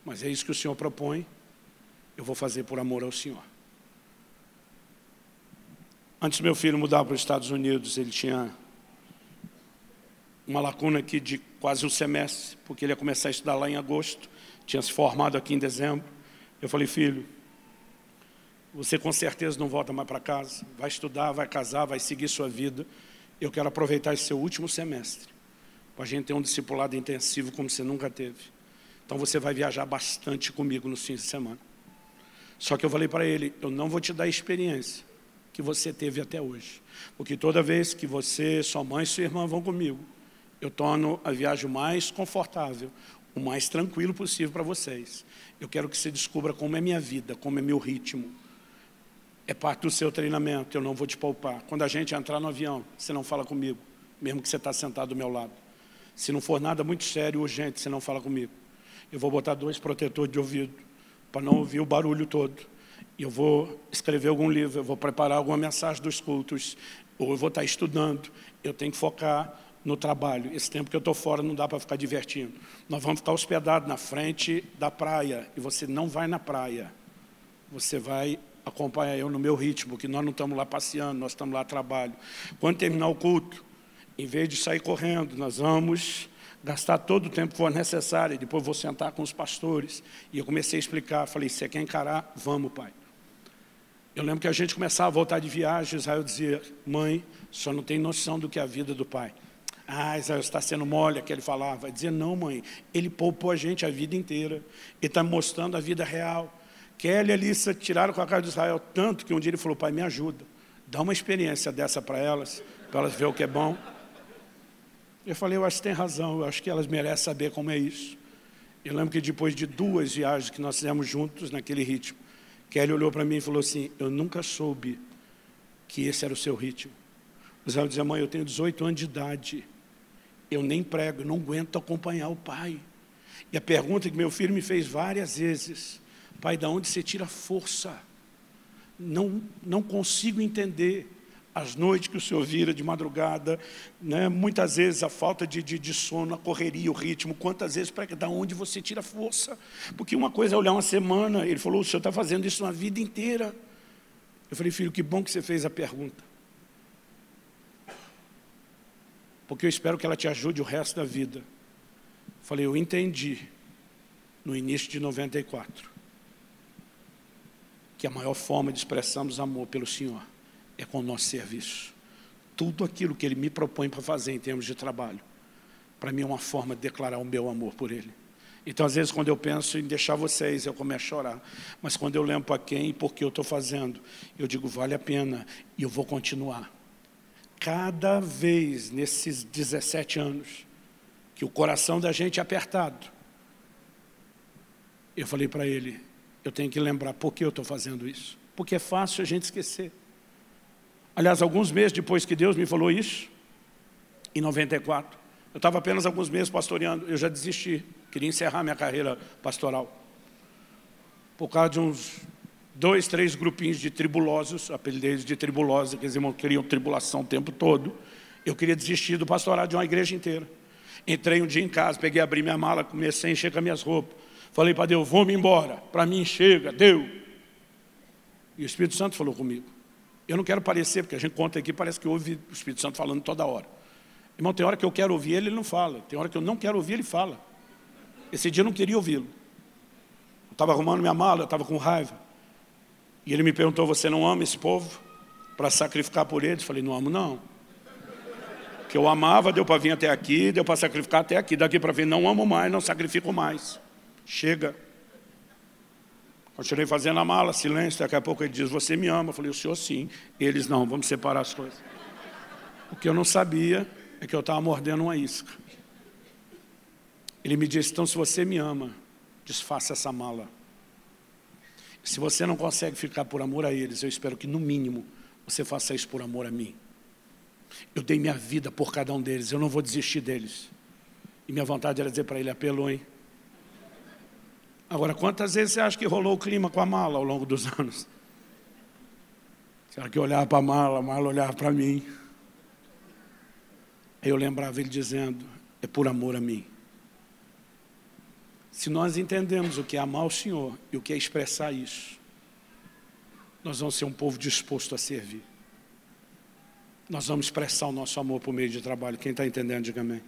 Mas é isso que o Senhor propõe, eu vou fazer por amor ao Senhor. Antes do meu filho mudar para os Estados Unidos, ele tinha uma lacuna aqui de quase um semestre, porque ele ia começar a estudar lá em agosto, tinha se formado aqui em dezembro. Eu falei, filho, você com certeza não volta mais para casa, vai estudar, vai casar, vai seguir sua vida. Eu quero aproveitar esse seu último semestre, para a gente ter um discipulado intensivo como você nunca teve. Então você vai viajar bastante comigo nos fins de semana. Só que eu falei para ele, eu não vou te dar a experiência que você teve até hoje. Porque toda vez que você, sua mãe e sua irmã vão comigo, eu torno a viagem o mais confortável, o mais tranquilo possível para vocês. Eu quero que você descubra como é minha vida, como é meu ritmo. É parte do seu treinamento, eu não vou te poupar. Quando a gente entrar no avião, você não fala comigo, mesmo que você está sentado do meu lado. Se não for nada muito sério, urgente, você não fala comigo. Eu vou botar 2 protetores de ouvido, para não ouvir o barulho todo. E eu vou escrever algum livro, eu vou preparar alguma mensagem dos cultos, ou eu vou estar estudando. Eu tenho que focar no trabalho. Esse tempo que eu estou fora não dá para ficar divertindo. Nós vamos ficar hospedados na frente da praia, e você não vai na praia. Você vai acompanhar eu no meu ritmo, porque nós não estamos lá passeando, nós estamos lá a trabalho. Quando terminar o culto, em vez de sair correndo, nós vamos gastar todo o tempo que for necessário, e depois vou sentar com os pastores. E eu comecei a explicar, falei, você quer encarar? Vamos, pai. Eu lembro que a gente começava a voltar de viagem, Israel dizia, mãe, só não tem noção do que é a vida do pai. Ah, Israel, você está sendo mole, que ele falava. Vai dizer, não, mãe, ele poupou a gente a vida inteira. Ele está mostrando a vida real. Kelly e Alissa tiraram com a cara de Israel tanto que um dia ele falou, pai, me ajuda. Dá uma experiência dessa para elas verem o que é bom. Eu falei, eu acho que tem razão, eu acho que elas merecem saber como é isso. Eu lembro que depois de 2 viagens que nós fizemos juntos naquele ritmo, Kelly olhou para mim e falou assim, eu nunca soube que esse era o seu ritmo. Israel dizia, mãe, eu tenho 18 anos de idade, eu nem prego, eu não aguento acompanhar o pai. E a pergunta que meu filho me fez várias vezes, pai, de onde você tira força? Não consigo entender. As noites que o senhor vira de madrugada, né? Muitas vezes a falta de sono, a correria, o ritmo, quantas vezes, de onde você tira força? Porque uma coisa é olhar uma semana, ele falou, o senhor está fazendo isso uma vida inteira. Eu falei, filho, que bom que você fez a pergunta. Porque eu espero que ela te ajude o resto da vida. Eu falei, eu entendi, no início de 94, que a maior forma de expressarmos amor pelo Senhor é com o nosso serviço. Tudo aquilo que Ele me propõe para fazer em termos de trabalho, para mim é uma forma de declarar o meu amor por Ele. Então, às vezes, quando eu penso em deixar vocês, eu começo a chorar. Mas quando eu lembro para quem e por que eu estou fazendo, eu digo, vale a pena, e eu vou continuar. Cada vez, nesses 17 anos, que o coração da gente é apertado, eu falei para ele, eu tenho que lembrar por que eu estou fazendo isso. porque é fácil a gente esquecer. Aliás, alguns meses depois que Deus me falou isso, em 94, eu estava apenas alguns meses pastoreando, eu já desisti, queria encerrar minha carreira pastoral. Por causa de uns 2, 3 grupinhos de tribulosos, apelidei de tribulosos, que eles queriam tribulação o tempo todo, eu queria desistir do pastorado de uma igreja inteira. Entrei um dia em casa, peguei, abri minha mala, comecei a encher com as minhas roupas. Falei para Deus, vou-me embora, para mim chega, deu. E o Espírito Santo falou comigo. Eu não quero parecer, porque a gente conta aqui, parece que ouve o Espírito Santo falando toda hora. Irmão, tem hora que eu quero ouvir ele, ele não fala. Tem hora que eu não quero ouvir, ele fala. Esse dia eu não queria ouvi-lo. Eu estava arrumando minha mala, eu estava com raiva. E ele me perguntou, você não ama esse povo? Para sacrificar por eles? Eu falei, não amo não. Que eu amava, deu para vir até aqui, deu para sacrificar até aqui. Daqui para vir, não amo mais, não sacrifico mais. Chega. Continuei fazendo a mala, silêncio, daqui a pouco ele diz, você me ama? Eu falei, o senhor sim. Eles não, vamos separar as coisas. O que eu não sabia é que eu estava mordendo uma isca. Ele me disse, então se você me ama, desfaça essa mala. Se você não consegue ficar por amor a eles, eu espero que no mínimo você faça isso por amor a mim. Eu dei minha vida por cada um deles, eu não vou desistir deles. E minha vontade era dizer para ele, apelou, hein? Agora, quantas vezes você acha que rolou o clima com a mala ao longo dos anos? Será que eu olhava para a mala olhava para mim? Aí eu lembrava ele dizendo, é por amor a mim. Se nós entendemos o que é amar o Senhor e o que é expressar isso, nós vamos ser um povo disposto a servir. Nós vamos expressar o nosso amor por meio de trabalho. Quem está entendendo, diga amém.